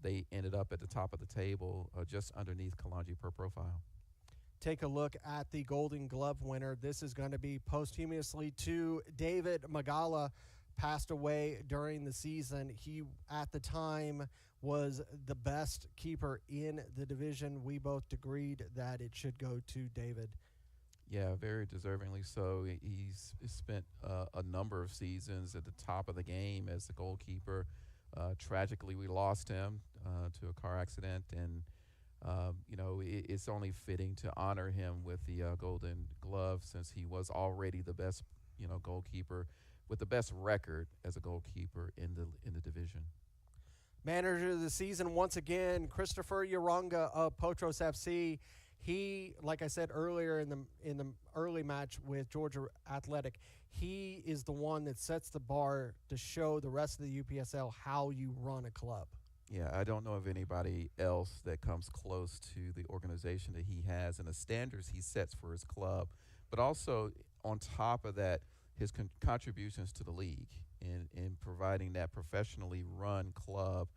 they ended up at the top of the table, just underneath Kalonji Pro-Profile. Take a look at the Golden Glove winner. This is going to be posthumously to David Magala, passed away during the season. He, at the time, was the best keeper in the division. We both agreed that it should go to David. Yeah, very deservingly so. He's spent a number of seasons at the top of the game as the goalkeeper. Tragically, we lost him to a car accident, and it's only fitting to honor him with the Golden Glove, since he was already the best, goalkeeper with the best record as a goalkeeper in the division. Manager of the season, once again, Christopher Yaronga of Potros FC. He, like I said earlier in the early match with Georgia Athletic, he is the one that sets the bar to show the rest of the UPSL how you run a club. Yeah, I don't know of anybody else that comes close to the organization that he has and the standards he sets for his club. But also, on top of that, his contributions to the league in providing that professionally run club.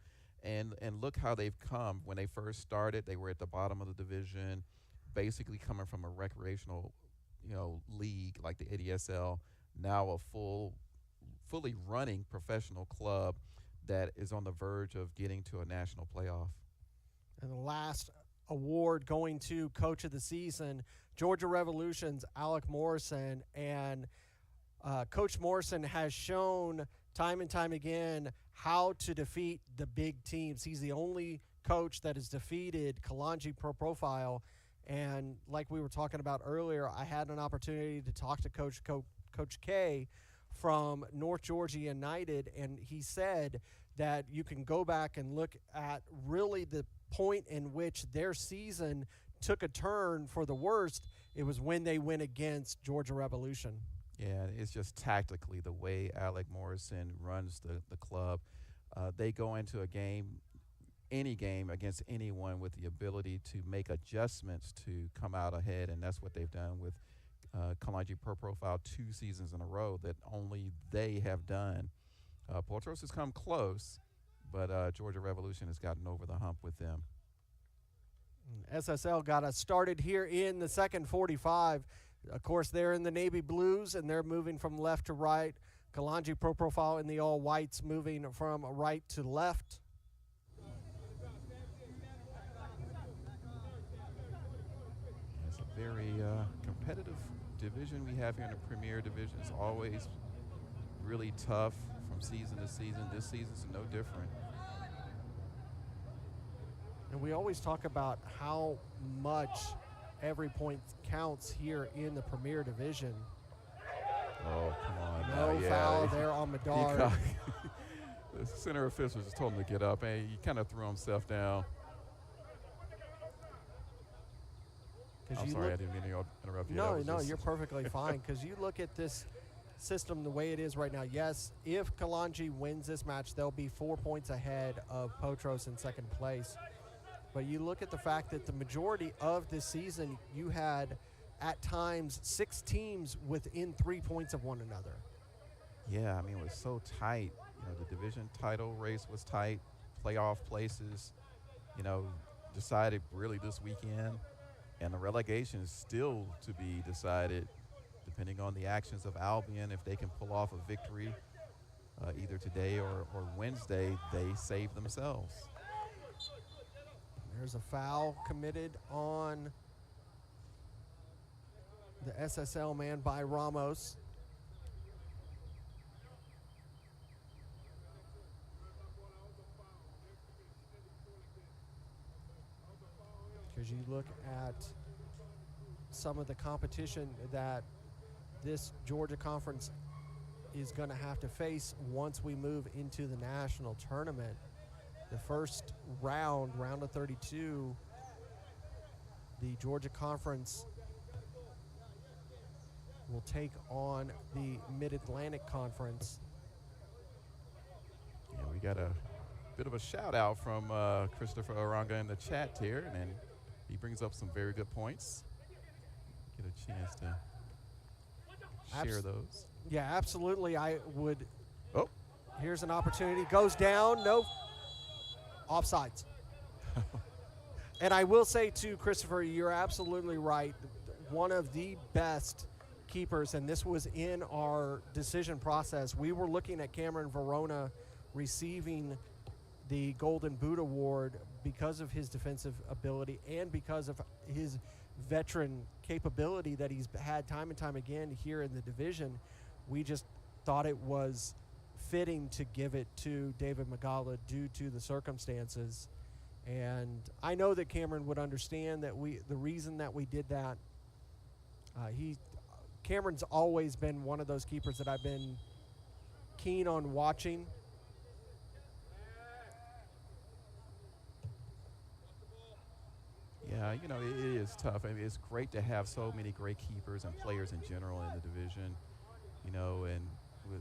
And look how they've come. When they first started, they were at the bottom of the division, basically coming from a recreational, league like the ADSL, now a fully running professional club that is on the verge of getting to a national playoff. And the last award going to Coach of the Season, Georgia Revolution's Alec Morrison. And Coach Morrison has shown time and time again how to defeat the big teams. He's the only coach that has defeated Kalonji Pro-Profile. And like we were talking about earlier, I had an opportunity to talk to Coach K from North Georgia United, and he said that you can go back and look at really the point in which their season took a turn for the worst. It was when they went against Georgia Revolution. Yeah, it's just tactically the way Alec Morrison runs the club. They go into a game, any game, against anyone with the ability to make adjustments to come out ahead, and that's what they've done with Kalonji Pro-Profile 2 seasons in a row that only they have done. Potros has come close, but Georgia Revolution has gotten over the hump with them. SSL got us started here in the second 45. Of course, they're in the navy blues, and they're moving from left to right. Kalonji Pro-Profile in the all whites, moving from right to left. It's a very competitive division we have here in the Premier Division. It's always really tough from season to season. This season's no different. And we always talk about how much every point counts here in the Premier Division. Oh, come on. No foul there on Medard. The center official just told him to get up, and he kind of threw himself down. I'm sorry, I didn't mean to interrupt you. No, you're perfectly fine, because you look at this system the way it is right now. Yes, if Kalonji wins this match, they'll be 4 points ahead of Potros in second place. But you look at the fact that the majority of this season, you had at times 6 teams within 3 points of one another. Yeah, I mean, it was so tight. The division title race was tight. Playoff places, decided really this weekend. And the relegation is still to be decided, depending on the actions of Albion. If they can pull off a victory either today or Wednesday, they save themselves. There's a foul committed on the SSL man by Ramos. Because you look at some of the competition that this Georgia Conference is going to have to face once we move into the national tournament. The first round of 32, the Georgia Conference will take on the Mid-Atlantic Conference. Yeah, we got a bit of a shout out from Christopher Aranga in the chat here, and he brings up some very good points. Get a chance to share those. Yeah, absolutely. I would. Oh. Here's an opportunity. Goes down. No. Offsides. And I will say, too, Christopher, you're absolutely right. One of the best keepers, and this was in our decision process. We were looking at Cameron Verona receiving the Golden Boot Award because of his defensive ability and because of his veteran capability that he's had time and time again here in the division. We just thought it was fitting to give it to David Magala due to the circumstances. And I know that Cameron would understand that the reason that we did that. Cameron's always been one of those keepers that I've been keen on watching. Yeah, you know, it is tough. I mean, it's great to have so many great keepers and players in general in the division, you know, and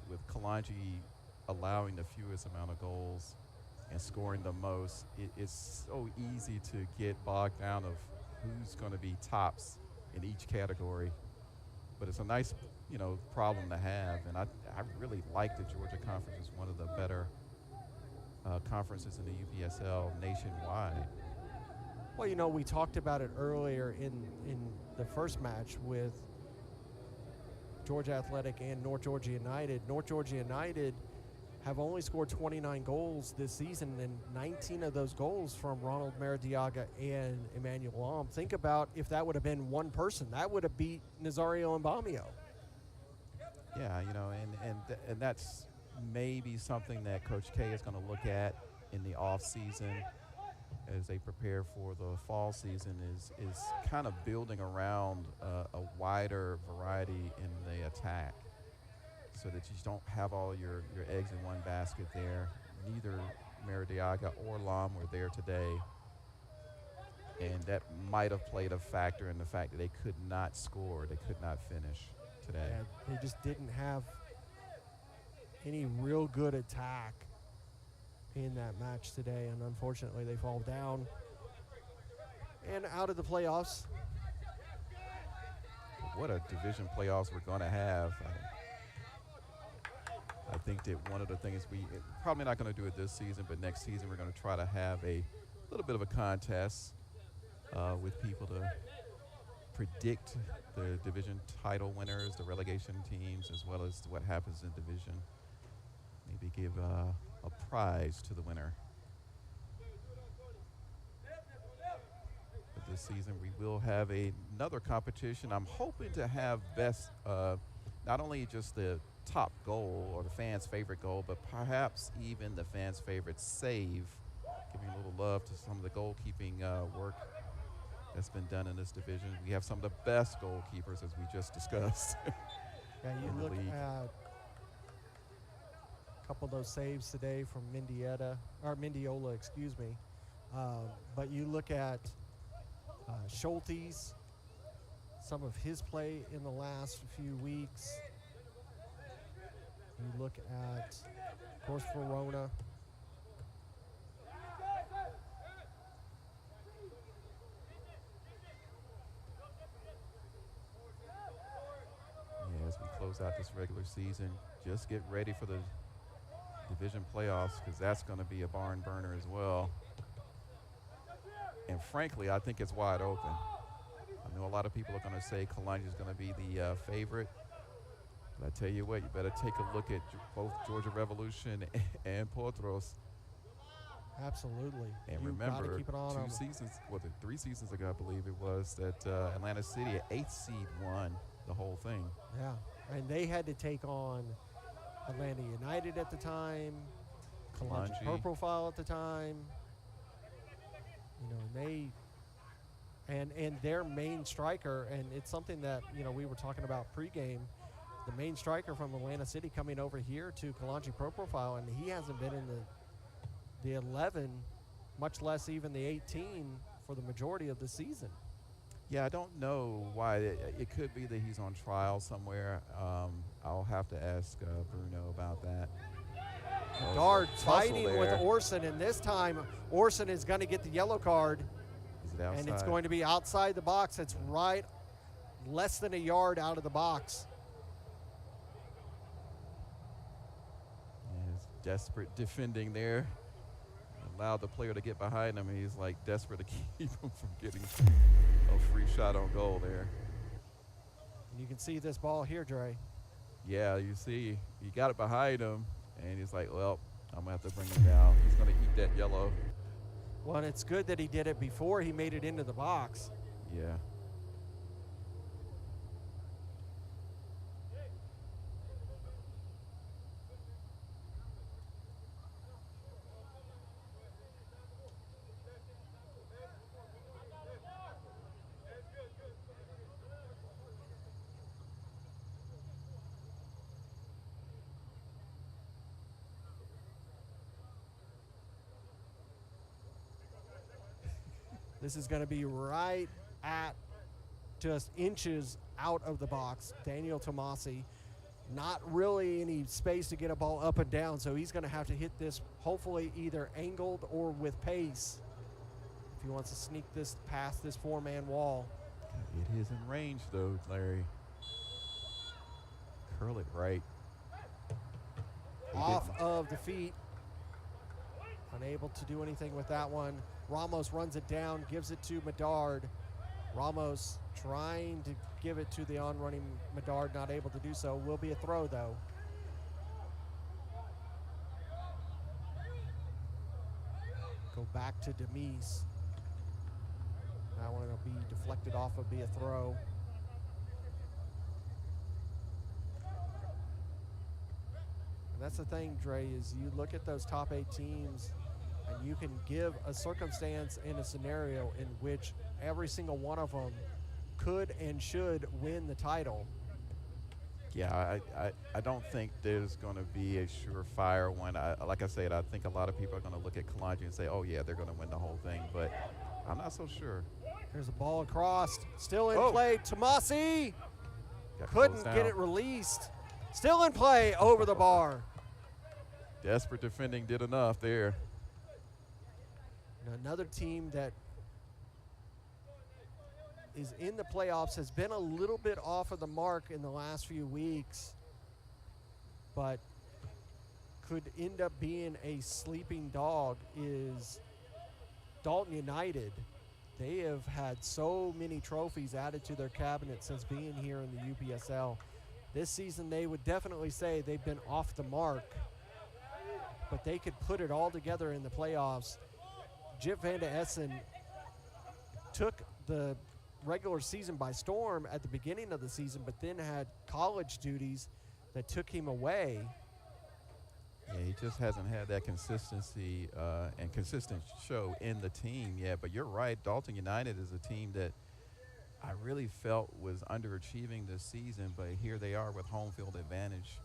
with Kalonji allowing the fewest amount of goals and scoring the most, it's so easy to get bogged down of who's going to be tops in each category. But it's a nice, you know, problem to have, and I really like the Georgia Conference. It's one of the better conferences in the UPSL nationwide. Well, you know, we talked about it earlier in the first match with Georgia Athletic and North Georgia United. North Georgia United have only scored 29 goals this season, and 19 of those goals from Ronald Maradiaga and Emmanuel Alm. Think about if that would have been one person. That would have beat Nazario Mbamio. Yeah, you know, and that's maybe something that Coach K is going to look at in the off season as they prepare for the fall season is kind of building around a wider variety in the attack so that you don't have all your eggs in one basket there. Neither Maradiaga or Lam were there today, and that might have played a factor in the fact that they could not score, they could not finish today. Yeah, they just didn't have any real good attack in that match today, and unfortunately they fall down and out of the playoffs. What a division playoffs we're going to have. I think that one of the things probably not going to do it this season, but next season we're going to try to have a little bit of a contest with people to predict the division title winners, the relegation teams, as well as what happens in division. Maybe give a prize to the winner. But this season we will have another competition. I'm hoping to have best, not only just the top goal or the fans' favorite goal, but perhaps even the fans' favorite save. Giving a little love to some of the goalkeeping work that's been done in this division. We have some of the best goalkeepers, as we just discussed. Yeah, you look at a couple of those saves today from Mendiola, excuse me. But you look at Schultes, some of his play in the last few weeks. You look at, of course, Verona. Yeah, as we close out this regular season, just get ready for the division playoffs, because that's going to be a barn burner as well. And frankly, I think it's wide open. I know a lot of people are going to say Kalonji is going to be the favorite. But I tell you what, you better take a look at both Georgia Revolution and Potros. Absolutely. And You've remember, gotta keep it on 3 seasons ago, I believe it was, that Atlanta City, an 8th seed, won the whole thing. Yeah, and they had to take on Atlanta United at the time, Kalonji Kalonji. Pro-Profile at the time. And their main striker, and it's something that we were talking about pregame. The main striker from Atlanta City coming over here to Kalonji Pro-Profile, and he hasn't been in the 11, much less even the 18 for the majority of the season. Yeah, I don't know why. It could be that he's on trial somewhere. I'll have to ask Bruno about that. Dard fighting there. with Orson, and this time Orson is going to get the yellow card. Is it outside? And it's going to be outside the box. It's right less than a yard out of the box. His desperate defending there. Allowed the player to get behind him. He's like desperate to keep him from getting a free shot on goal there. And you can see this ball here, Dre. Yeah, you see, he got it behind him, and he's like, well, I'm going to have to bring him down. He's going to eat that yellow. Well, and it's good that he did it before he made it into the box. Yeah. This is going to be right at just inches out of the box. Daniel Tomasi, not really any space to get a ball up and down, so he's going to have to hit this hopefully either angled or with pace if he wants to sneak this past this four-man wall. It is in range, though, Larry. Curl it right. Off of the feet. Unable to do anything with that one. Ramos runs it down, gives it to Medard. Ramos trying to give it to the on-running Medard, not able to do so. Will be a throw, though. Go back to Demise. That one will be deflected off, will be a throw. And that's the thing, Dre, is you look at those top 8 teams, and you can give a circumstance in a scenario in which every single one of them could and should win the title. Yeah, I don't think there's going to be a surefire one. Like I said, I think a lot of people are going to look at Kalonji and say, oh, yeah, they're going to win the whole thing. But I'm not so sure. There's a ball across. Still in play. Tomasi couldn't get it released. Still in play over the bar. Desperate defending did enough there. Another team that is in the playoffs has been a little bit off of the mark in the last few weeks, but could end up being a sleeping dog is Dalton United. They have had so many trophies added to their cabinet since being here in the UPSL. This season they would definitely say they've been off the mark, but they could put it all together in the playoffs. Jip Van de Essen took the regular season by storm at the beginning of the season, but then had college duties that took him away. Yeah, he just hasn't had that consistency and consistent show in the team yet. But you're right, Dalton United is a team that I really felt was underachieving this season, but here they are with home field advantage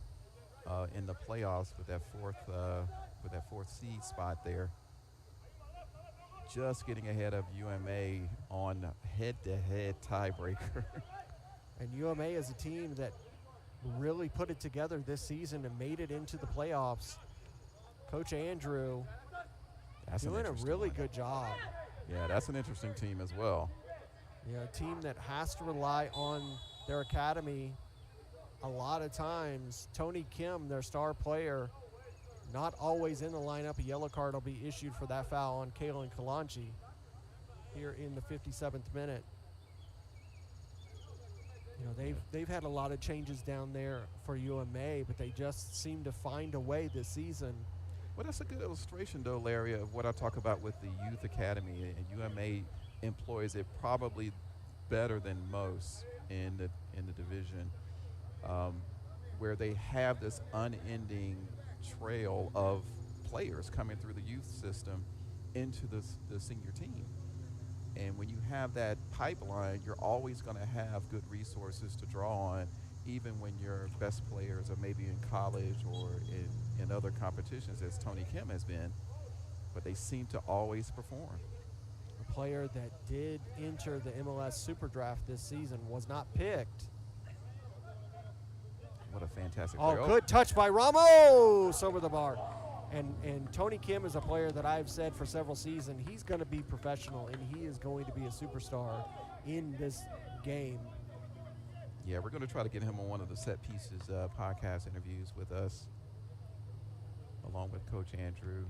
in the playoffs with that fourth seed spot there. Just getting ahead of UMA on head-to-head tiebreaker. And UMA is a team that really put it together this season and made it into the playoffs. Coach Andrew doing a really good job. Yeah, that's an interesting team as well. Yeah, a team that has to rely on their academy a lot of times. Tony Kim, their star player, not always in the lineup. A yellow card will be issued for that foul on Kalen Kalonji here in the 57th minute. You know, they've had a lot of changes down there for UMA, but they just seem to find a way this season. Well, that's a good illustration, though, Larry, of what I talk about with the youth academy. And UMA employs it probably better than most in the division, where they have this unending trail of players coming through the youth system into the senior team. And when you have that pipeline, you're always going to have good resources to draw on, even when your best players are maybe in college or in other competitions, as Tony Kim has been, but they seem to always perform. A player that did enter the MLS Super Draft this season was not picked. What a fantastic Oh, player. good touch by Ramos over the bar. And Tony Kim is a player that I've said for several seasons, he's going to be professional and he is going to be a superstar in this game. Yeah, we're going to try to get him on one of the Set Pieces podcast interviews with us, along with Coach Andrew.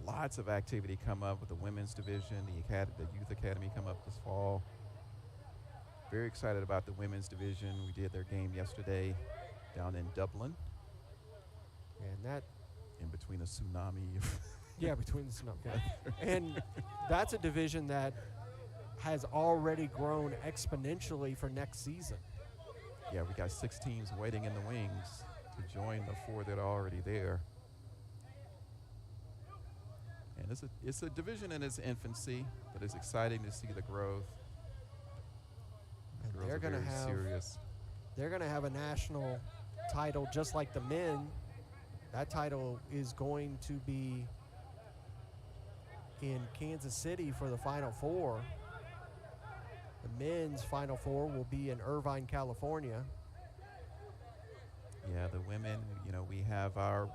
Lots of activity come up with the women's division, the youth academy come up this fall. Very excited about the women's division. We did their game yesterday down in Dublin. And that, in between a tsunami. yeah, between the snow. Okay. And that's a division that has already grown exponentially for next season. Yeah, we got 6 teams waiting in the wings to join the 4 that are already there. And it's a division in its infancy, but it's exciting to see the growth. And Girls they're are going to very have serious. they're going to have a national title just like the men. That title is going to be in Kansas City for the Final Four. The men's Final Four will be in Irvine, California. Yeah, the women, we have our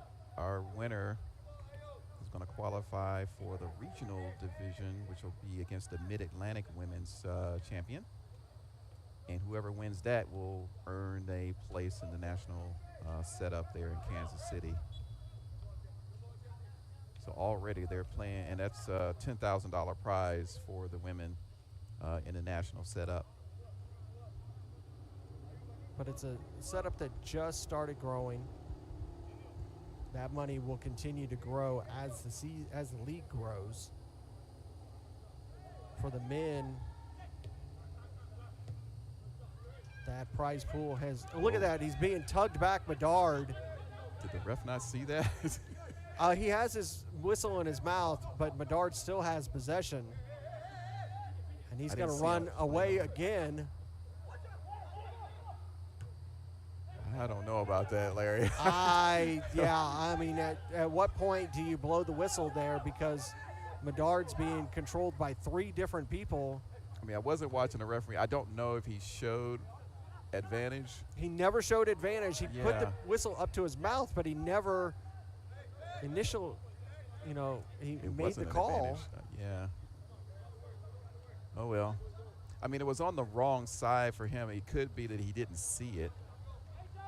winner who's going to qualify for the regional division, which will be against the Mid-Atlantic Women's champion. And whoever wins that will earn a place in the national setup there in Kansas City. So already they're playing, and that's a $10,000 prize for the women in the national setup. But it's a setup that just started growing. That money will continue to grow as the league grows. For the men, that prize pool has, look at that, he's being tugged back, Bedard. Did the ref not see that? He has his whistle in his mouth, but Bedard still has possession. And he's going to run away again. I don't know about that, Larry. I mean, at what point do you blow the whistle there? Because Bedard's being controlled by 3 different people. I mean, I wasn't watching the referee. I don't know if he showed advantage. He never showed advantage. He put the Yeah. whistle up to his mouth, but he never he made the An call. advantage. Yeah. Oh, well. I mean, it was on the wrong side for him. It could be that he didn't see it.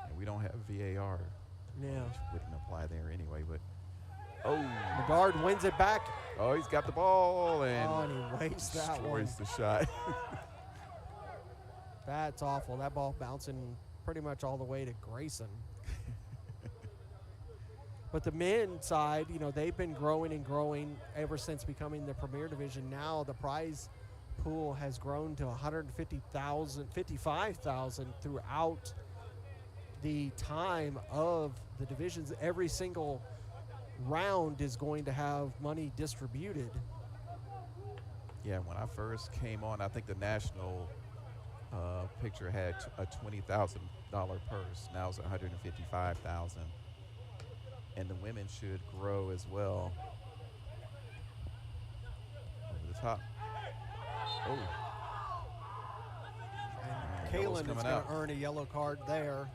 And we don't have VAR. Yeah. Which wouldn't apply there anyway, but. Bedard wins it back. Oh, he's got the ball and And he wastes that one. destroys the shot. That's awful. That ball bouncing pretty much all the way to Grayson. But the men's side, they've been growing and growing ever since becoming the Premier Division. Now the prize pool has grown to 55,000 throughout the time of the divisions. Every single round is going to have money distributed. Yeah, when I first came on, I think the national picture had a $20,000 purse. Now it's $155,000. And the women should grow as well. Over the top. Oh. And Kalen is going to earn a yellow card there.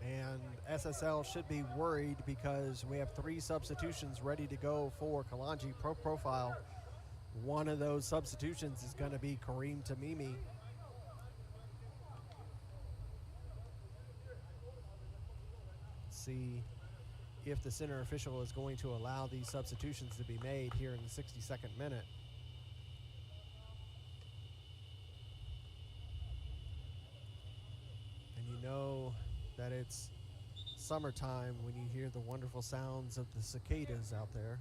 And SSL should be worried because we have 3 substitutions ready to go for Kalonji Pro-Profile. One of those substitutions is going to be Kareem Tamimi. See if the center official is going to allow these substitutions to be made here in the 62nd minute. And you know that it's summertime when you hear the wonderful sounds of the cicadas out there.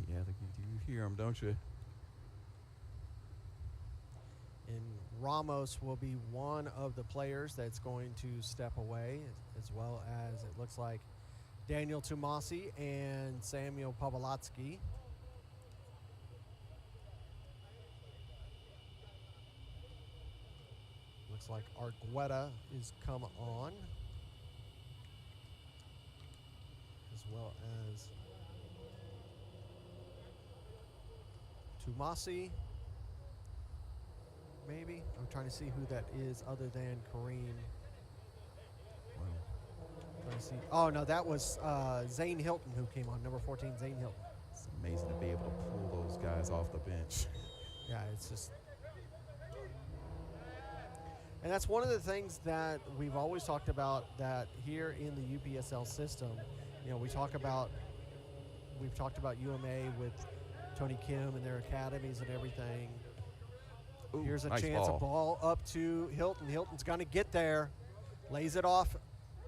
Yeah, you hear them, don't you? And Ramos will be one of the players that's going to step away, as well as it looks like Daniel Tomasi and Samuel Pavlotsky. Looks like Argueta is come on, as well as Tomasi. Maybe. I'm trying to see who that is other than Kareem. Trying to see. Oh, no, that was Zane Hilton who came on, number 14, Zane Hilton. It's amazing to be able to pull those guys off the bench. Yeah, it's just. And that's one of the things that we've always talked about, that here in the UPSL system, you know, we've talked about UMA with Tony Kim and their academies and everything. Ooh, Here's a nice chance, ball. a ball up to Hilton. Hilton's going to get there. Lays it off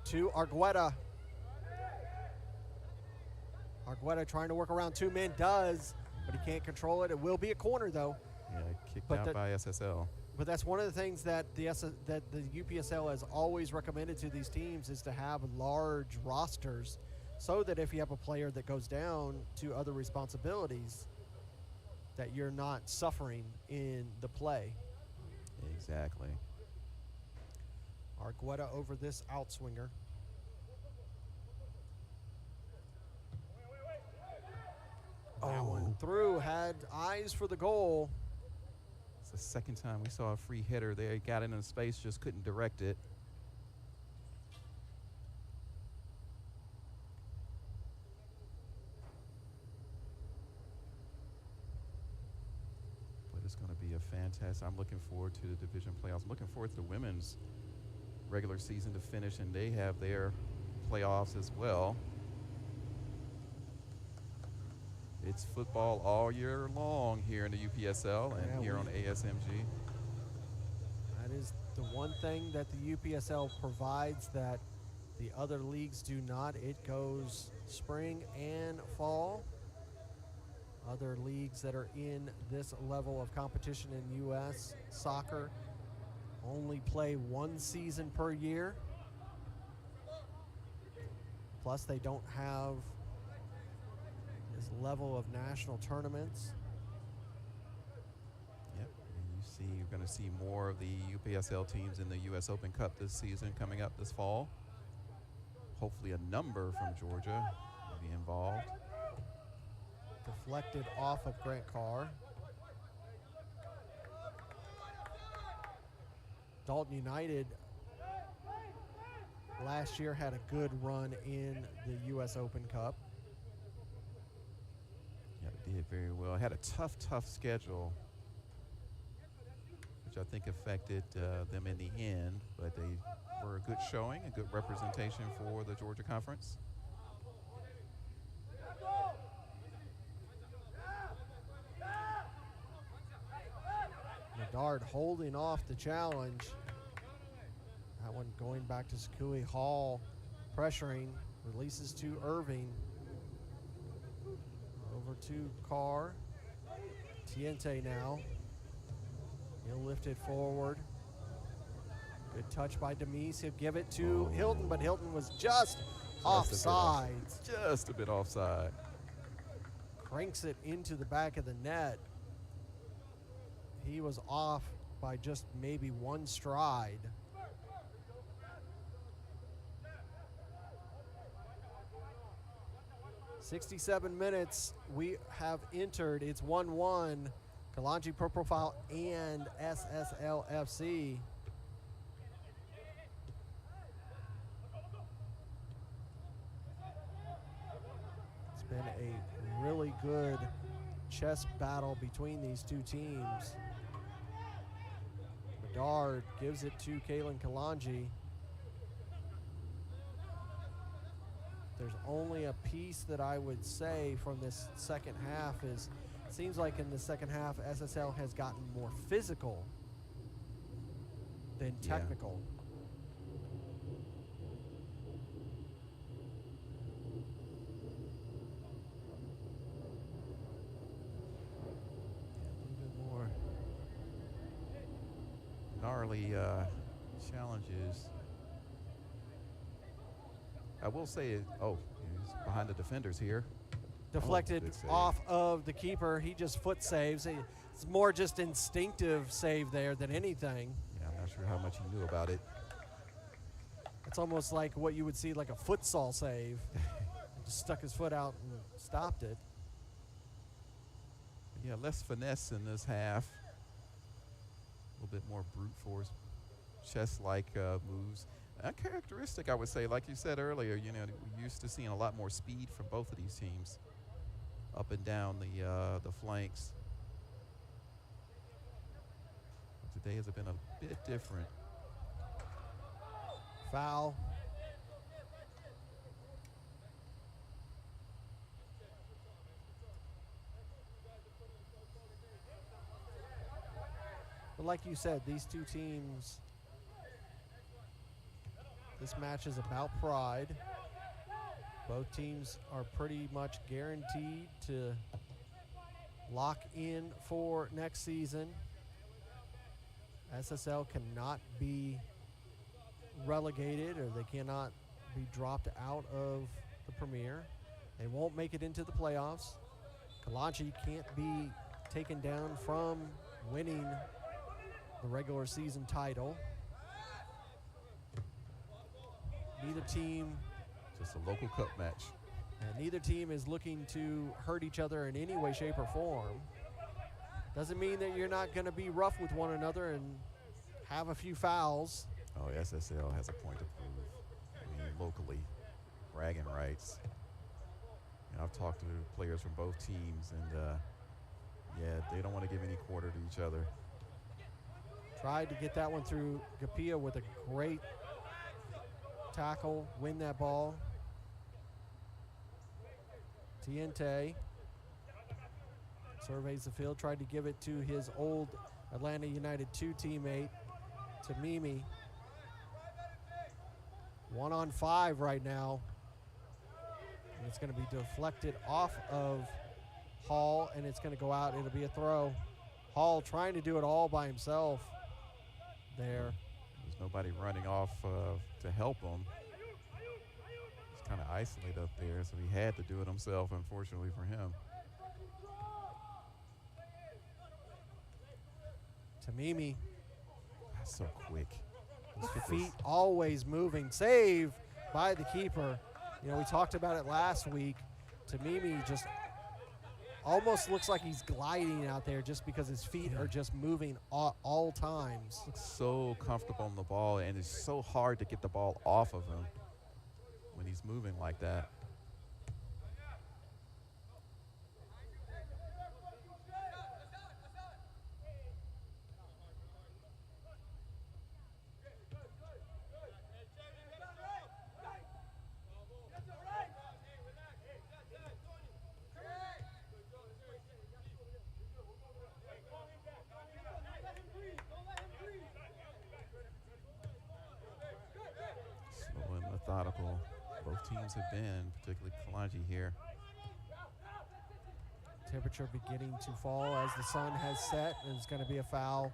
to Argueta. Argueta trying to work around two men, does, but he can't control it. It will be a corner, though. Yeah, kicked But out by SSL. But that's one of the things that the UPSL has always recommended to these teams, is to have large rosters, so that if you have a player that goes down to other responsibilities, that you're not suffering in the play. Exactly. Argueta over this outswinger. That one through, had eyes for the goal. It's the second time we saw a free header there. He got into space, just couldn't direct it. But it's going to be a fantastic. I'm looking forward to the division playoffs. I'm looking forward to the women's regular season to finish, and they have their playoffs as well. It's football all year long here in the UPSL and here on ASMG. That is the one thing that the UPSL provides that the other leagues do not. It goes spring and fall. Other leagues that are in this level of competition in U.S. soccer only play one season per year. Plus, they don't have this level of national tournaments. Yep, and you see, you're going to see more of the UPSL teams in the U.S. Open Cup this season coming up this fall. Hopefully a number from Georgia will be involved. Deflected off of Grant Carr. Dalton United last year had a good run in the U.S. Open Cup. Yeah, they did very well. Had a tough schedule, which I think affected them in the end, but they were a good showing, a good representation for the Georgia Conference. Medard holding off the challenge. That one going back to Sakui. Hall pressuring, releases to Irving. Over to Carr. Tiente now. He'll lift it forward. Good touch by Demise. He'll give it to Hilton, but Hilton was just offside. Just a bit offside. Cranks it into the back of the net. He was off by just maybe one stride. "67 minutes we have entered. It's 1-1. Kalonji Pro-Profile and SSL FC. It's been a really good chess battle between these two teams. Bedard gives it to Kaylin Kalonji. There's only a piece that I would say from this second half is, it seems like in the second half, SSL has gotten more physical than technical. A little bit more gnarly challenges. I will say, he's behind the defenders here. Deflected good save. off of the keeper. He just foot saves. It's more just instinctive save there than anything. Yeah, I'm not sure how much he knew about it. It's almost like what you would see like a futsal save. Just stuck his foot out and stopped it. Yeah, less finesse in this half. A little bit more brute force, chess-like moves. Uncharacteristic, I would say, like you said earlier, we're used to seeing a lot more speed from both of these teams up and down the flanks. But today has been a bit different. Foul. But like you said, these two teams, this match is about pride. Both teams are pretty much guaranteed to lock in for next season. SSL cannot be relegated, or they cannot be dropped out of the Premier. They won't make it into the playoffs. Kalonji can't be taken down from winning the regular season title. Neither team, just a local cup match. and neither team is looking to hurt each other in any way, shape, or form. Doesn't mean that you're not going to be rough with one another and have a few fouls. Oh, SSL has a point to prove. I mean, locally, bragging rights. I've talked to players from both teams, and yeah, they don't want to give any quarter to each other. Tried to get that one through Gapia with a great tackle, win that ball. Tiente surveys the field, tried to give it to his old Atlanta United 2 teammate, Tamimi. 1-on-5 right now. And it's going to be deflected off of Hall, and it's going to go out. It'll be a throw. Hall trying to do it all by himself there. There's nobody running off to help him. He's kind of isolated up there, so he had to do it himself, unfortunately for him. Tamimi. That's so quick. Feet always moving. Save by the keeper. We talked about it last week. Tamimi just almost looks like he's gliding out there just because his feet are just moving all times. Looks so comfortable on the ball, and it's so hard to get the ball off of him when he's moving like that. Methodical. Both teams have been, particularly Kalonji here. Temperature beginning to fall as the sun has set, and it's going to be a foul.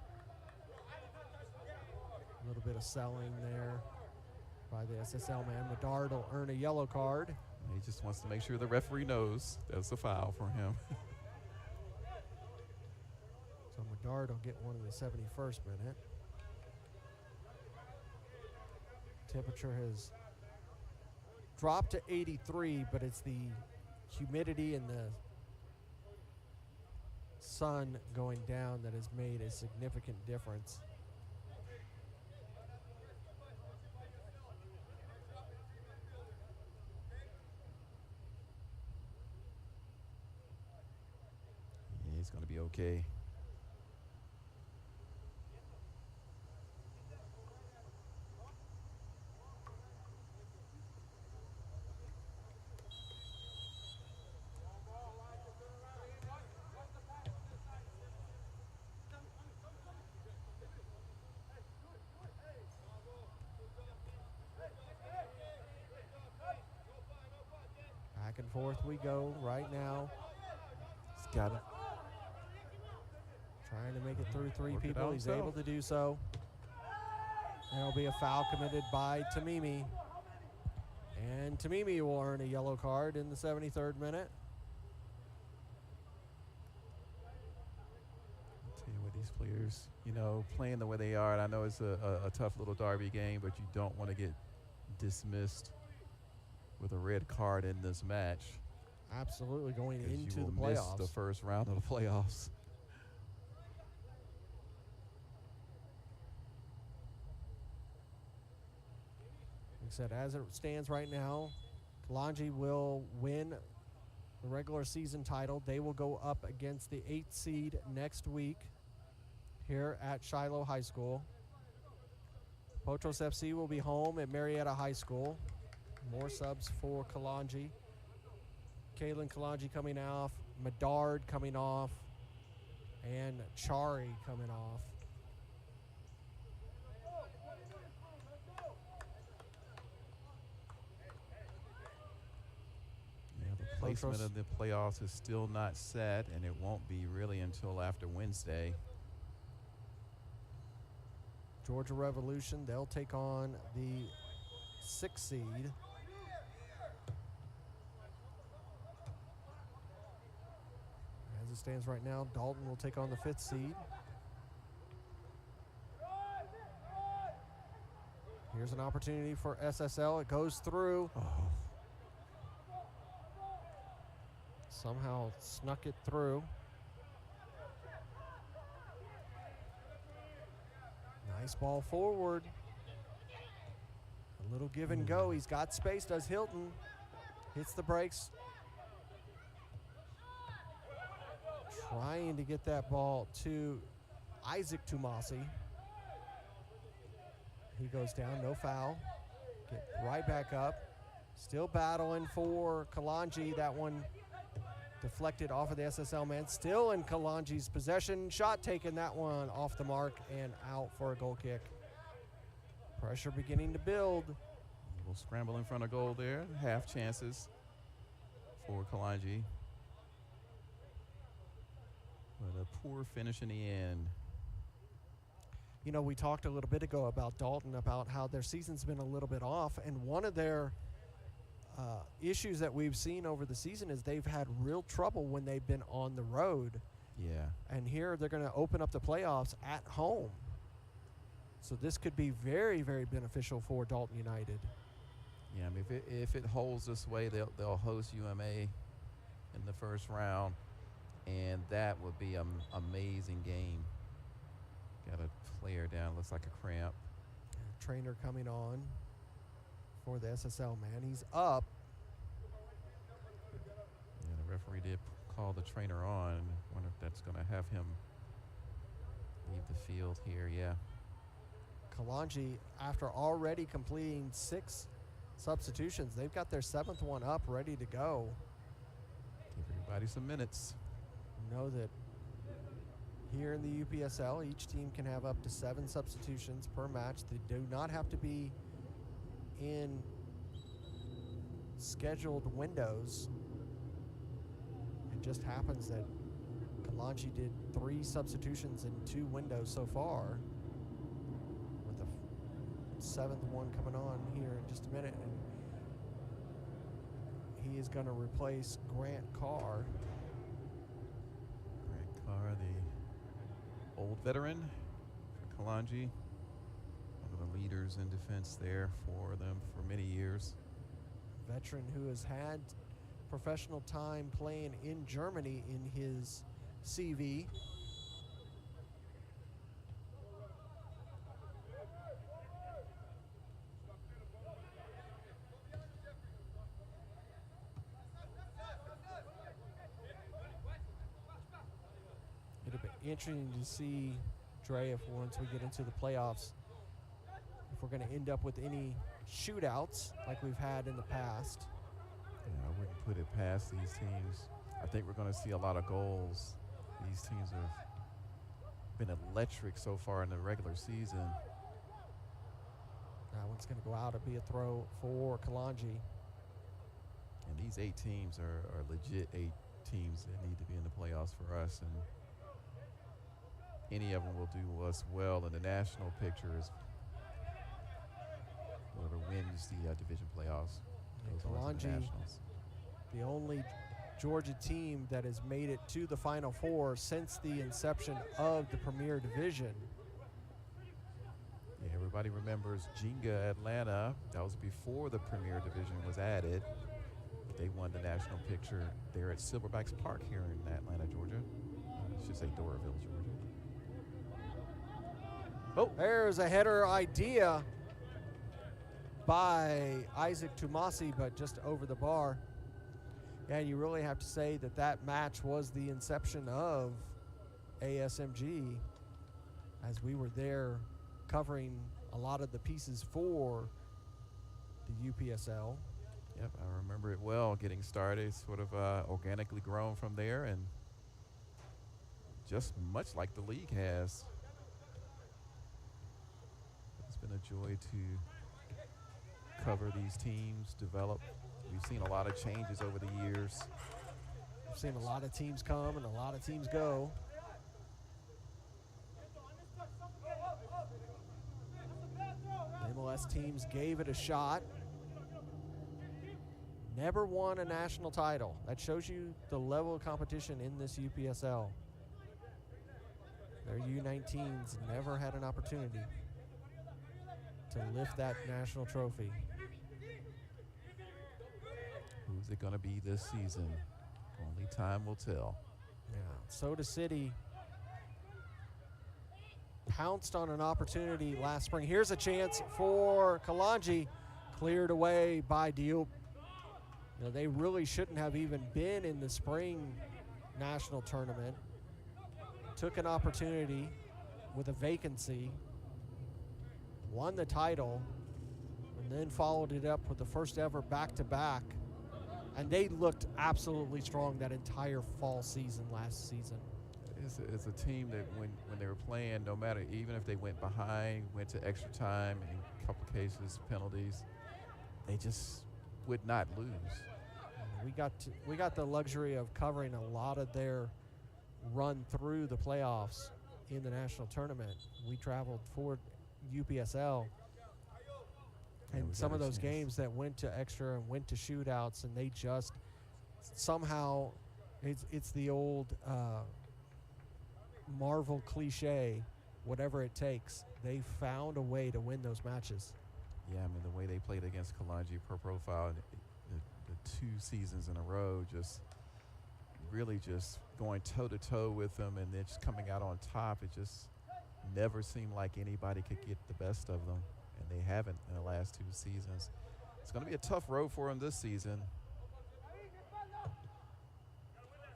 A little bit of selling there by the SSL man. Medard will earn a yellow card. He just wants to make sure the referee knows that's a foul for him. So Medard will get one in the 71st minute. Temperature has dropped to 83, but it's the humidity and the sun going down that has made a significant difference. Yeah, he's going to be okay. Back and forth we go right now. He's got it. Trying to make it through three Work it people. out He's himself. able to do so. There'll be a foul committed by Tamimi. And Tamimi will earn a yellow card in the 73rd minute. I'll tell you what, these players, you know, playing the way they are, and I know it's a tough little derby game, but you don't want to get dismissed with a red card in this match. Absolutely, going into you will the playoffs. miss the first round of the playoffs. Like I said, as it stands right now, Kalonji will win the regular season title. They will go up against the 8th seed next week here at Shiloh High School. Potros FC will be home at Marietta High School. More subs for Kalonji. Kalen Kalonji coming off, Medard coming off, and Chari coming off. Yeah, the placement of the playoffs is still not set, and it won't be really until after Wednesday. Georgia Revolution, they'll take on the 6th seed. As it stands right now, Dalton will take on the 5th seed. Here's an opportunity for SSL. It goes through. Oh. Somehow snuck it through. Nice ball forward. A little give and go. He's got space, does Hilton. Hits the brakes. Trying to get that ball to Isaac Tumasi. He goes down, no foul. Get right back up. Still battling for Kalonji. That one deflected off of the SSL man. Still in Kalonji's possession. Shot taken, that one off the mark and out for a goal kick. Pressure beginning to build. A little scramble in front of goal there. Half chances for Kalonji. But a poor finish in the end. You know, we talked a little bit ago about Dalton, about how their season's been a little bit off, and one of their issues that we've seen over the season is they've had real trouble when they've been on the road. Yeah. And here they're going to open up the playoffs at home. So this could be very, very beneficial for Dalton United. Yeah, I mean, if it holds this way, they'll host UMA in the first round, and that would be an amazing game. Got a player down, looks like a cramp. Trainer coming on for the SSL man. He's up. Yeah, the referee did call the trainer on. Wonder if that's going to have him leave the field here. Yeah. Kalonji, after already completing 6 substitutions, they've got their 7th one up, ready to go. Give everybody some minutes. Know that here in the UPSL, each team can have up to 7 substitutions per match. They do not have to be in scheduled windows. It just happens that Kalonji did 3 substitutions in 2 windows so far, with the 7th one coming on here in just a minute. And he is going to replace Grant Carr. Grant Carr, the old veteran for Kalonji. One of the leaders in defense there for them for many years. Veteran who has had professional time playing in Germany in his CV. It'll be interesting to see, Dre, if once we get into the playoffs, if we're going to end up with any shootouts like we've had in the past. Yeah, I wouldn't put it past these teams. I think we're going to see a lot of goals. These teams have been electric so far in the regular season. That one's going to go out. It'll be a throw for Kalonji. And these 8 teams are legit 8 teams that need to be in the playoffs for us. And any of them will do us well in the national picture. wins the division playoffs. Goes on to the Kalonji, Nationals. the only Georgia team that has made it to the Final Four since the inception of the Premier Division. Yeah, everybody remembers Jenga Atlanta. That was before the Premier Division was added. They won the national picture there at Silverbacks Park here in Atlanta, Georgia. I should say Doraville, Georgia. Oh, there's a header idea by Isaac Tumasi, but just over the bar. And you really have to say that that match was the inception of ASMG, as we were there covering a lot of the pieces for the UPSL. Yep, I remember it well, getting started, sort of organically grown from there, and just much like the league has. It's been a joy to cover these teams, develop. We've seen a lot of changes over the years. We've seen a lot of teams come and a lot of teams go. MLS teams gave it a shot. Never won a national title. That shows you the level of competition in this UPSL. Their U19s never had an opportunity to lift that national trophy. Who's it going to be this season? Only time will tell. Yeah, Soda City pounced on an opportunity last spring. Here's a chance for Kalonji, cleared away by Diop. You know, they really shouldn't have even been in the spring national tournament. Took an opportunity with a vacancy, won the title, and then followed it up with the first ever back-to-back. And they looked absolutely strong that entire fall season last season. It's a team that when they were playing, no matter, even if they went behind, went to extra time, in a couple cases, penalties, they just would not lose. We got the luxury of covering a lot of their run through the playoffs in the national tournament. We traveled for UPSL. And some of those games that went to extra and went to shootouts, and they just somehow, it's the old Marvel cliche, whatever it takes, they found a way to win those matches. Yeah, I mean, the way they played against Kalonji Pro-Profile the 2 seasons in a row, just really just going toe-to-toe with them and then just coming out on top. It just never seemed like anybody could get the best of them. And they haven't in the last 2 seasons. It's going to be a tough road for them this season.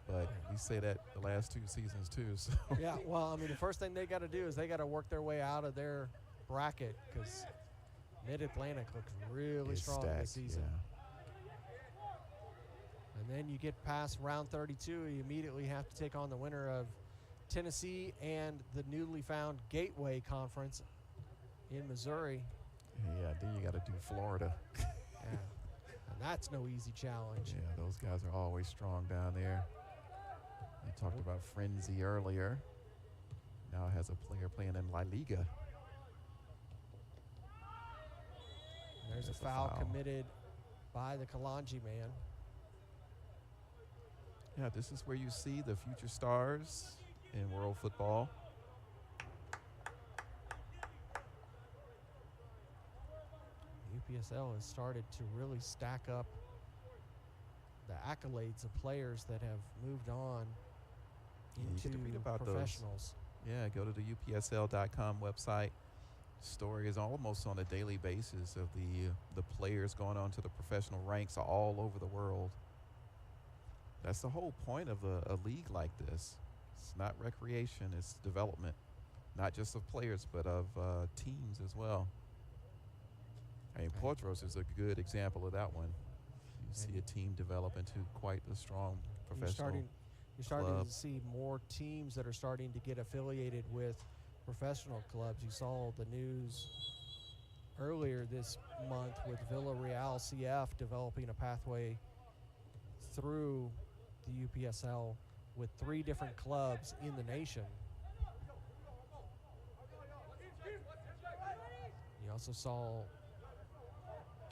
But we say that the last 2 seasons too. So. Yeah, well, I mean, the first thing they got to do is they got to work their way out of their bracket, because Mid-Atlantic looks really strong this season. Yeah. And then you get past round 32, you immediately have to take on the winner of Tennessee and the newly found Gateway Conference in Missouri. Yeah, then you got to do Florida. Yeah, and that's no easy challenge. Yeah, those guys are always strong down there. You talked about Frenzy earlier. Now has a player playing in La Liga. There's a foul committed by the Kalonji man. Yeah, this is where you see the future stars in world football. UPSL has started to really stack up the accolades of players that have moved on You get to read about professionals. Yeah, go to the UPSL.com website. Story is almost on a daily basis of the players going on to the professional ranks all over the world. That's the whole point of a league like this. It's not recreation, it's development, not just of players, but of teams as well. I mean, Portros is a good example of that one. You see a team develop into quite a strong professional You're starting to see more teams that are starting to get affiliated with professional clubs. You saw the news earlier this month with Villarreal CF developing a pathway through the UPSL with 3 different clubs in the nation. You also saw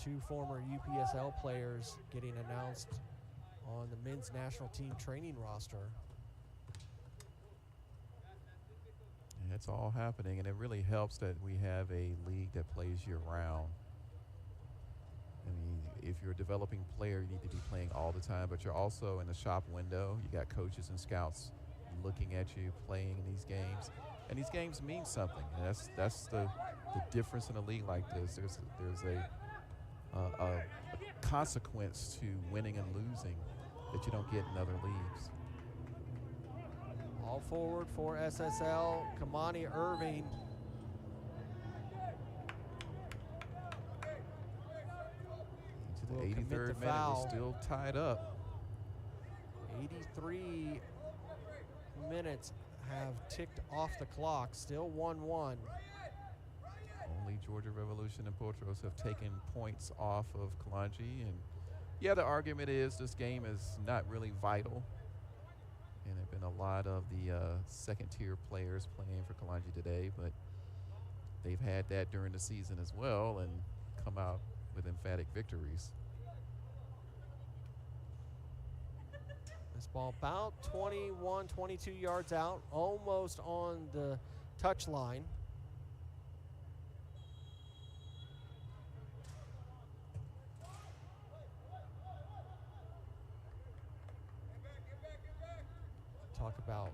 Two former UPSL players getting announced on the men's national team training roster. And it's all happening, and it really helps that we have a league that plays year-round. I mean, if you're a developing player, you need to be playing all the time, but you're also in the shop window. You got coaches and scouts looking at you playing in these games, and these games mean something. And that's the difference in a league like this. There's a consequence to winning and losing that you don't get in other leagues. All forward for SSL, Kamani Irving. Into the 83rd minute, we're still tied up. 83 minutes have ticked off the clock, still 1-1. Only Georgia Revolution and Potros have taken points off of Kalonji. And yeah, the argument is this game is not really vital. And there have been a lot of the second-tier players playing for Kalonji today, but they've had that during the season as well and come out with emphatic victories. This ball about 21, 22 yards out, almost on the touch line. Talk about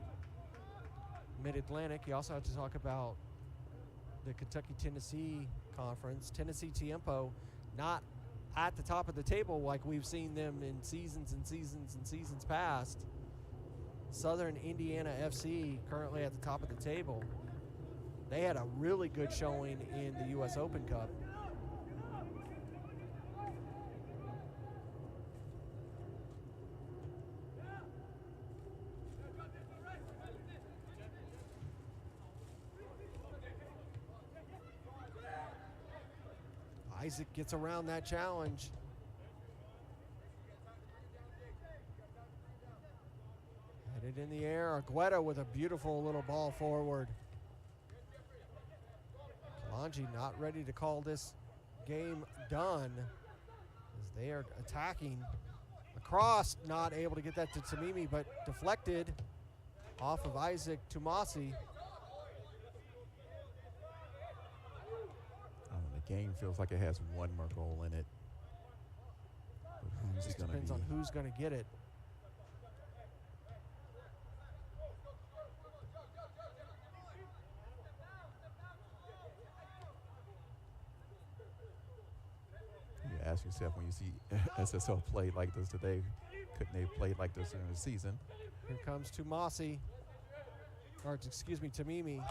Mid-Atlantic. You also have to talk about the Kentucky-Tennessee Conference. Tennessee Tiempo not at the top of the table like we've seen them in seasons and seasons and seasons past. Southern Indiana FC currently at the top of the table. They had a really good showing in the U.S. Open Cup. Isaac gets around that challenge. Headed in the air, Aguero with a beautiful little ball forward. Kalonji not ready to call this game done as they are attacking. Across, not able to get that to Tamimi, but deflected off of Isaac Tumasi. The game feels like it has one more goal in it. But who's Just it going to be? depends on who's going to get it. You ask yourself when you see SSL play like this today, couldn't they play like this during the season? Here comes Tumasi, or excuse me, Tamimi.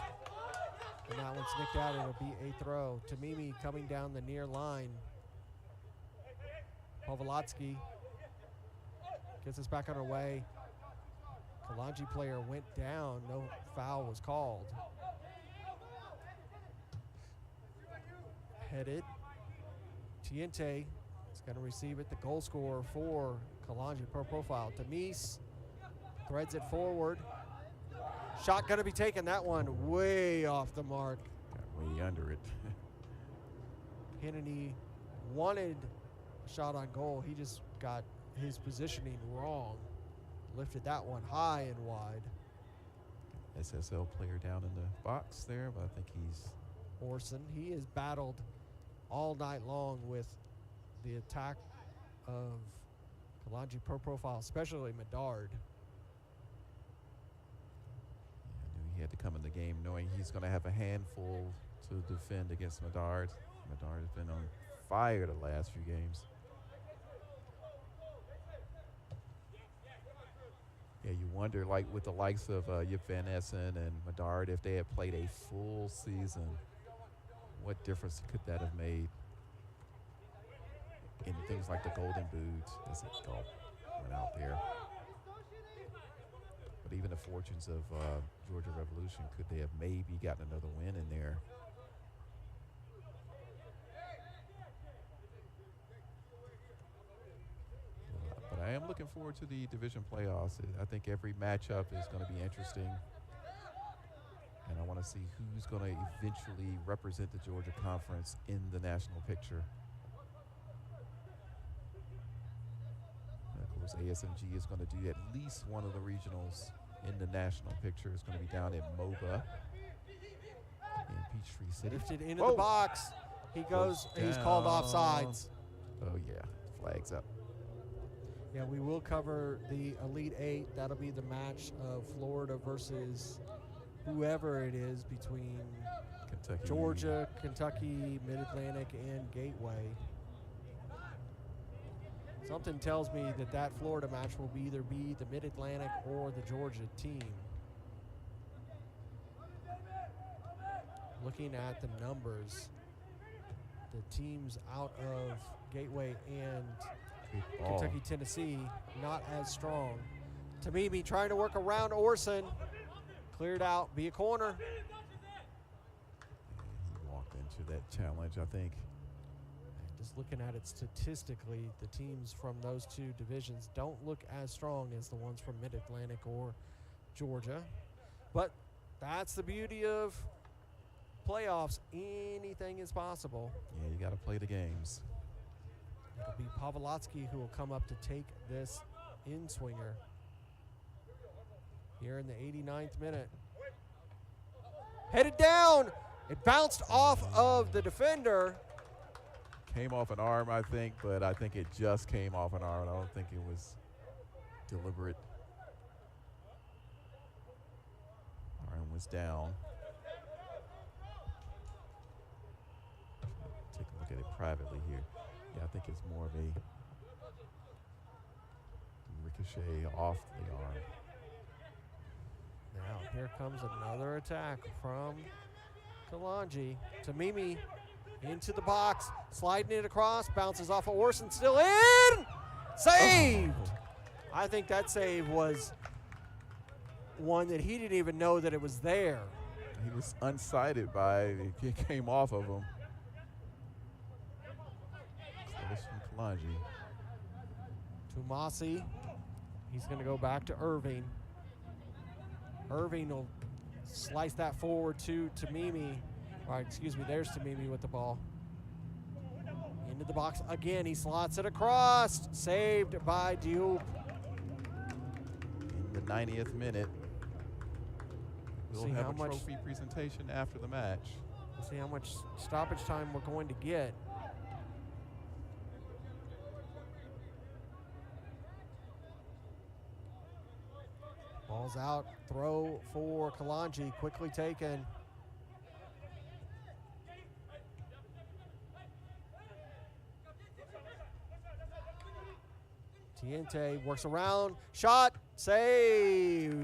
And that one's nicked out. It'll be a throw. Tamimi coming down the near line. Povolotsky gets us back on our way. Kalonji player went down. No foul was called. Headed. Tiente is going to receive it. The goal scorer for Kalonji Pro-Profile. Demise threads it forward. Shot going to be taken. That one way off the mark. Got way under it. Hannity wanted a shot on goal. He just got his positioning wrong. Lifted that one high and wide. SSL player down in the box there, but I think he's... Orson, he has battled all night long with the attack of Kalonji Pro-Profile, especially Medard. He had to come in the game knowing he's going to have a handful to defend against Medard. Medard has been on fire the last few games. Yeah, you wonder, like with the likes of Yip Van Essen and Medard, if they had played a full season, what difference could that have made in things like the Golden Boots? As it went out there. But even the fortunes of Georgia Revolution, could they have maybe gotten another win in there? But I am looking forward to the division playoffs. I think every matchup is going to be interesting. And I want to see who's going to eventually represent the Georgia Conference in the national picture. course, ASMG is going to do at least one of the regionals in the national picture. It's going to be down in MOBA in Peachtree City. Lifted into the box. He goes, he's called offsides. Oh, yeah, flags up. Yeah, we will cover the Elite Eight. That'll be the match of Florida versus whoever it is between Kentucky. Georgia, Kentucky, Mid-Atlantic, and Gateway. Something tells me that that Florida match will either be the Mid-Atlantic or the Georgia team. Looking at the numbers, the teams out of Gateway and Kentucky, Tennessee, not as strong. Tamimi trying to work around Orson. Cleared out, be a corner. He walked into that challenge, I think. Just looking at it statistically, the teams from those two divisions don't look as strong as the ones from Mid-Atlantic or Georgia. But that's the beauty of playoffs. Anything is possible. Yeah, you got to play the games. It'll be Pavlotsky who will come up to take this in-swinger here in the 89th minute. Headed down. It bounced off of the defender. Came off an arm, I think, but I think it just came off an arm. I don't think it was deliberate. Arm was down. Take a look at it privately here. Yeah, I think it's more of a ricochet off the arm. Now here comes another attack from Kalonji. Tamimi into the box, sliding it across, bounces off of Orson, still in! Saved! Oh. I think that save was one that he didn't even know that it was there. He was unsighted by it. It came off of him. Close from Kalonji. Tumasi, he's going to go back to Irving. Irving will slice that forward to Tamimi. All right, excuse me, there's Tamimi with the ball. Into the box again, he slots it across. Saved by Diop. In the 90th minute. We'll See have how a much- trophy presentation after the match. Let's see how much stoppage time we're going to get. Ball's out, throw for Kalonji, quickly taken. Tiente works around, shot, saved.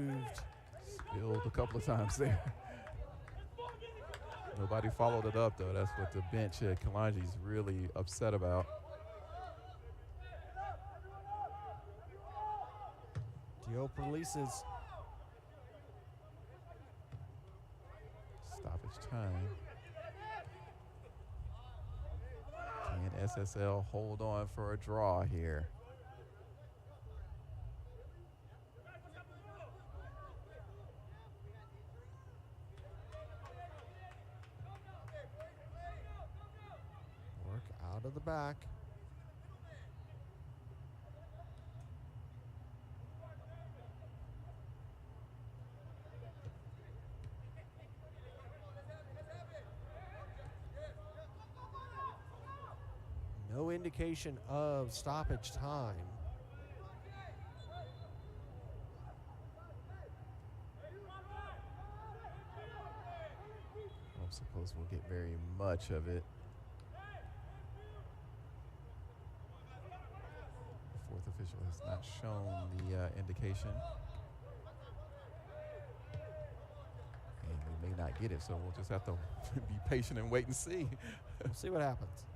Spilled a couple of times there. Nobody followed it up, though. That's what the bench at Kalonji's really upset about. Diop releases. Stoppage time. Can SSL hold on for a draw here? Work out of the back. No indication of stoppage time. I don't suppose we'll get very much of it. The fourth official has not shown the indication. And we may not get it, so we'll just have to be patient and wait and see. We'll see what happens.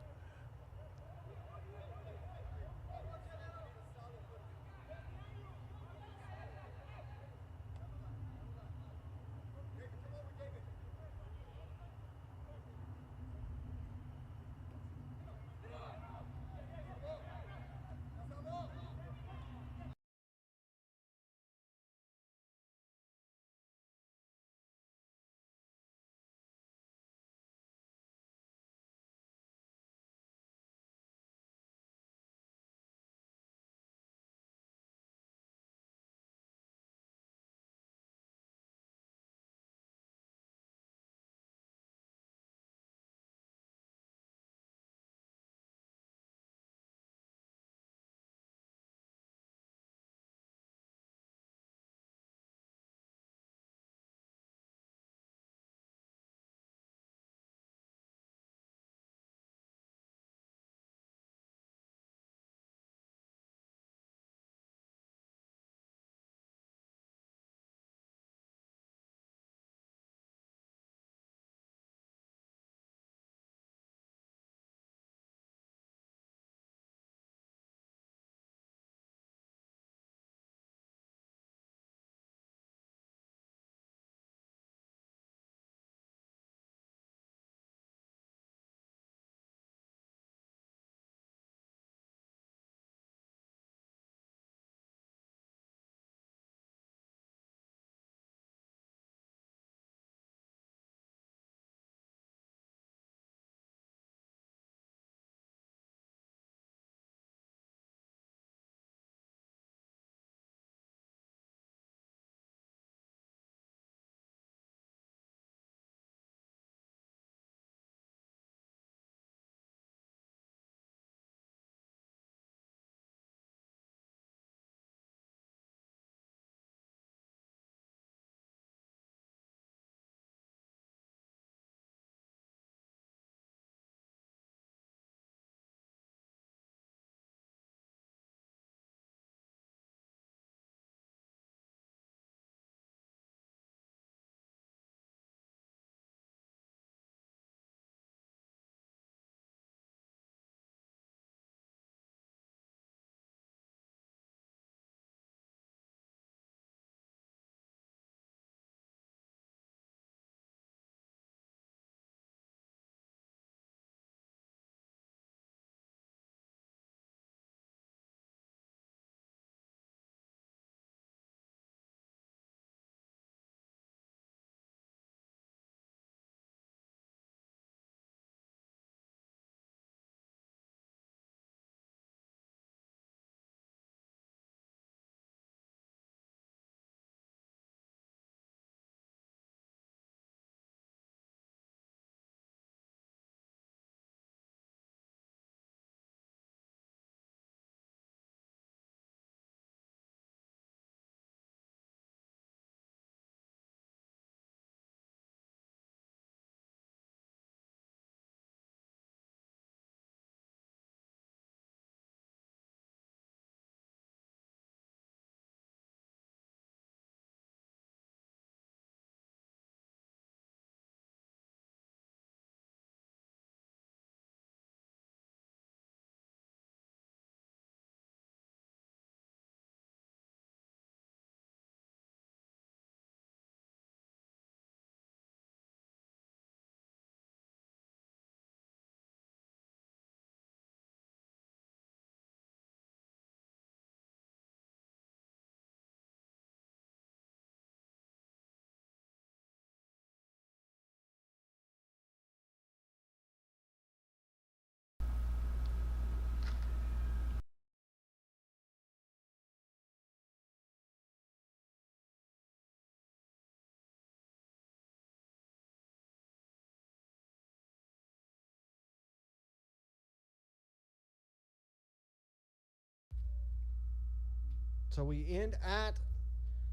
So we end at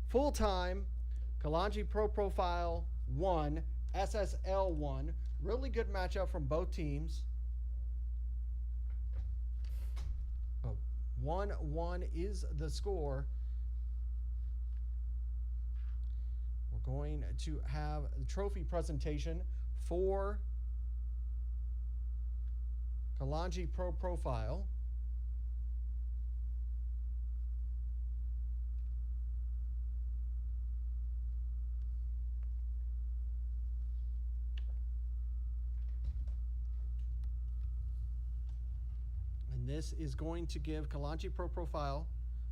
full time. Kalonji Pro-Profile 1, SSL 1. Really good matchup from both teams. 1-1 is the score. We're going to have the trophy presentation for Kalonji Pro-Profile. And this is going to give Kalonji Pro-Profile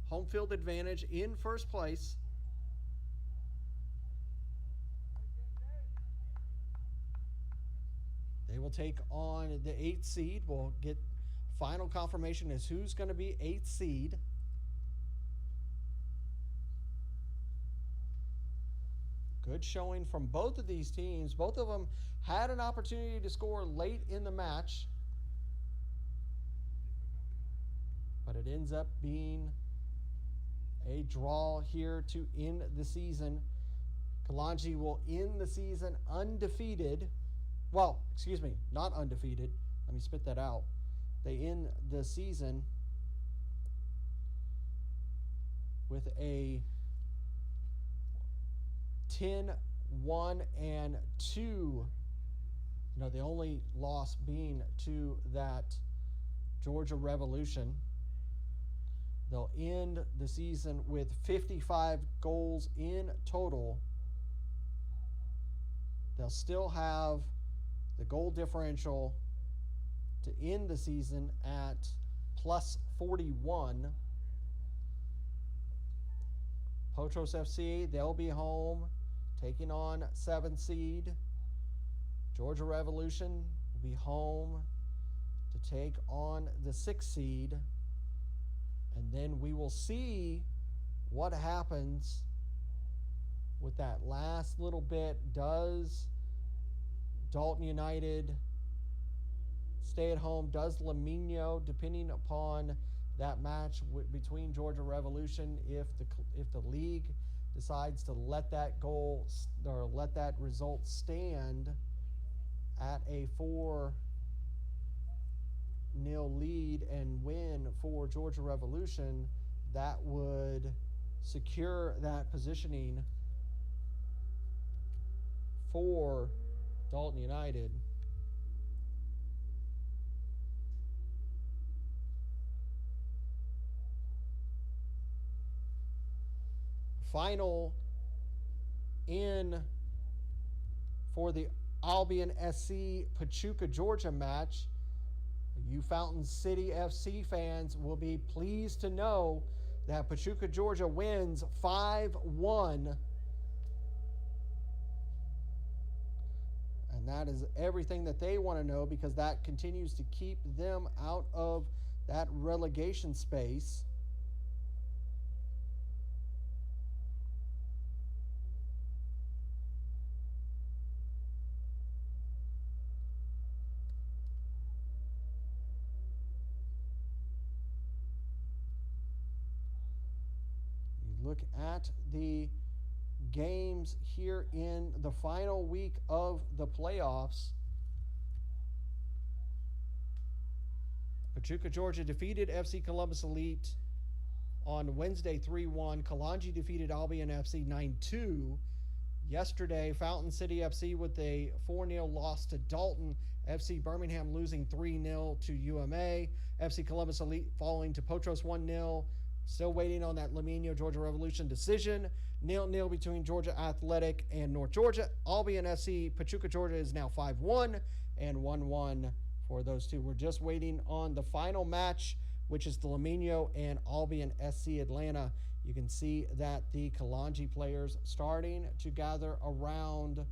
home field advantage in first place. They will take on the 8th seed. We'll get final confirmation as who's going to be 8th seed. Good showing from both of these teams. Both of them had an opportunity to score late in the match, but it ends up being a draw here to end the season. Kalonji will end the season undefeated. Well, excuse me, not undefeated. Let me spit that out. They end the season with a 10-1-2. The only loss being to that Georgia Revolution. They'll end the season with 55 goals in total. They'll still have the goal differential to end the season at plus 41. Potros FC, they'll be home taking on 7th seed. Georgia Revolution will be home to take on the 6th seed. And then we will see what happens with that last little bit. Does Dalton United stay at home? Does Lamino, depending upon that match between Georgia Revolution, if the league decides to let that goal or let that result stand at a 4-0 lead and win for Georgia Revolution, that would secure that positioning for Dalton United. Final in for the Albion SC Pachuca Georgia match. You Fountain City FC fans will be pleased to know that Pachuca Georgia wins 5-1. And that is everything that they want to know, because that continues to keep them out of that relegation space. You look at the games here in the final week of the playoffs. Pachuca Georgia defeated FC Columbus Elite on Wednesday 3-1. Kalonji defeated Albion FC 9-2. Yesterday, Fountain City FC with a 4-0 loss to Dalton. FC Birmingham losing 3-0 to UMA. FC Columbus Elite falling to Potros 1-0. Still waiting on that Lamino Georgia Revolution decision. 0-0 between Georgia Athletic and North Georgia. Albion FC Pachuca Georgia is now 5-1 and 1-1 for those two. We're just waiting on the final match, which is the Lamino and Albion SC Atlanta. You can see that the Kalonji players starting to gather around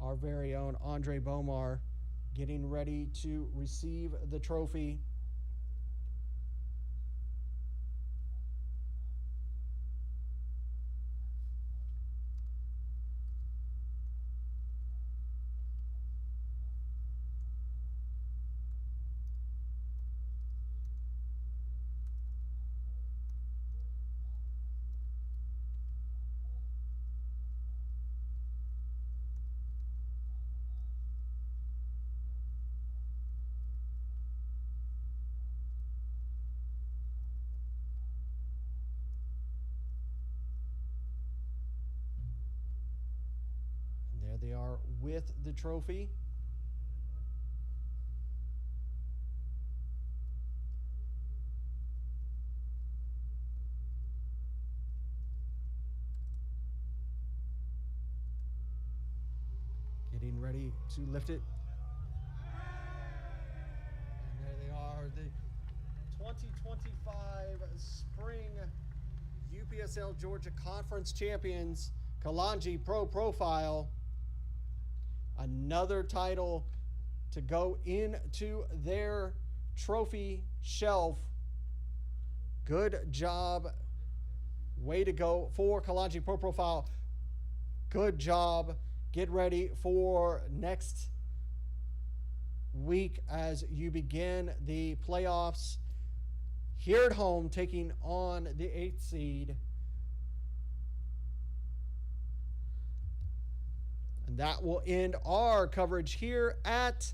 our very own Andre Bomar, getting ready to receive the trophy. they are with the trophy. Getting ready to lift it. And there they are, the 2025 Spring UPSL Georgia Conference champions, Kalonji Pro-Profile. Another title to go into their trophy shelf. Good job. Way to go for Kalonji Pro-Profile. Good job. Get ready for next week as you begin the playoffs here at home, taking on the 8th seed. And that will end our coverage here at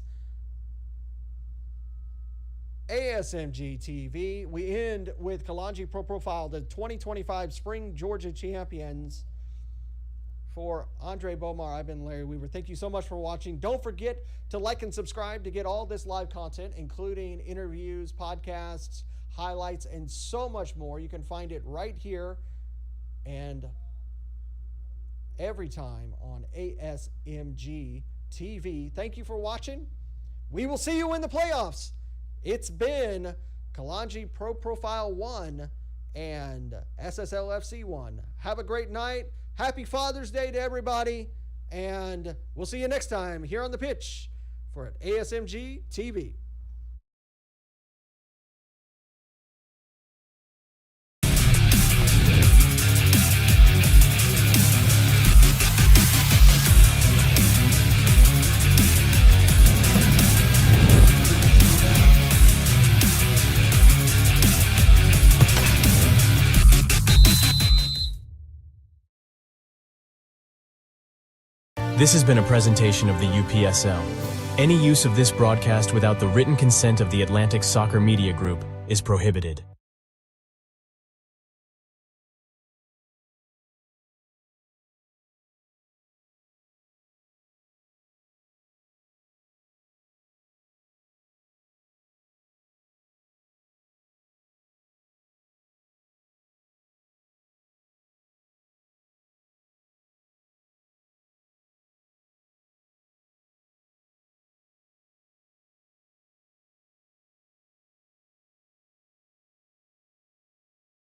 ASMG TV. We end with Kalonji Pro-Profile, the 2025 Spring Georgia champions. For Andre Bomar, I've been Larry Weaver. Thank you so much for watching. Don't forget to like and subscribe to get all this live content, including interviews, podcasts, highlights, and so much more. You can find it right here and every time on ASMG TV. Thank you for watching. We will see you in the playoffs. It's been Kalonji Pro-Profile 1 and SSL FC 1. Have a great night. Happy Father's Day to everybody. And we'll see you next time here on the pitch for ASMG TV. This has been a presentation of the UPSL. Any use of this broadcast without the written consent of the Atlantic Soccer Media Group is prohibited.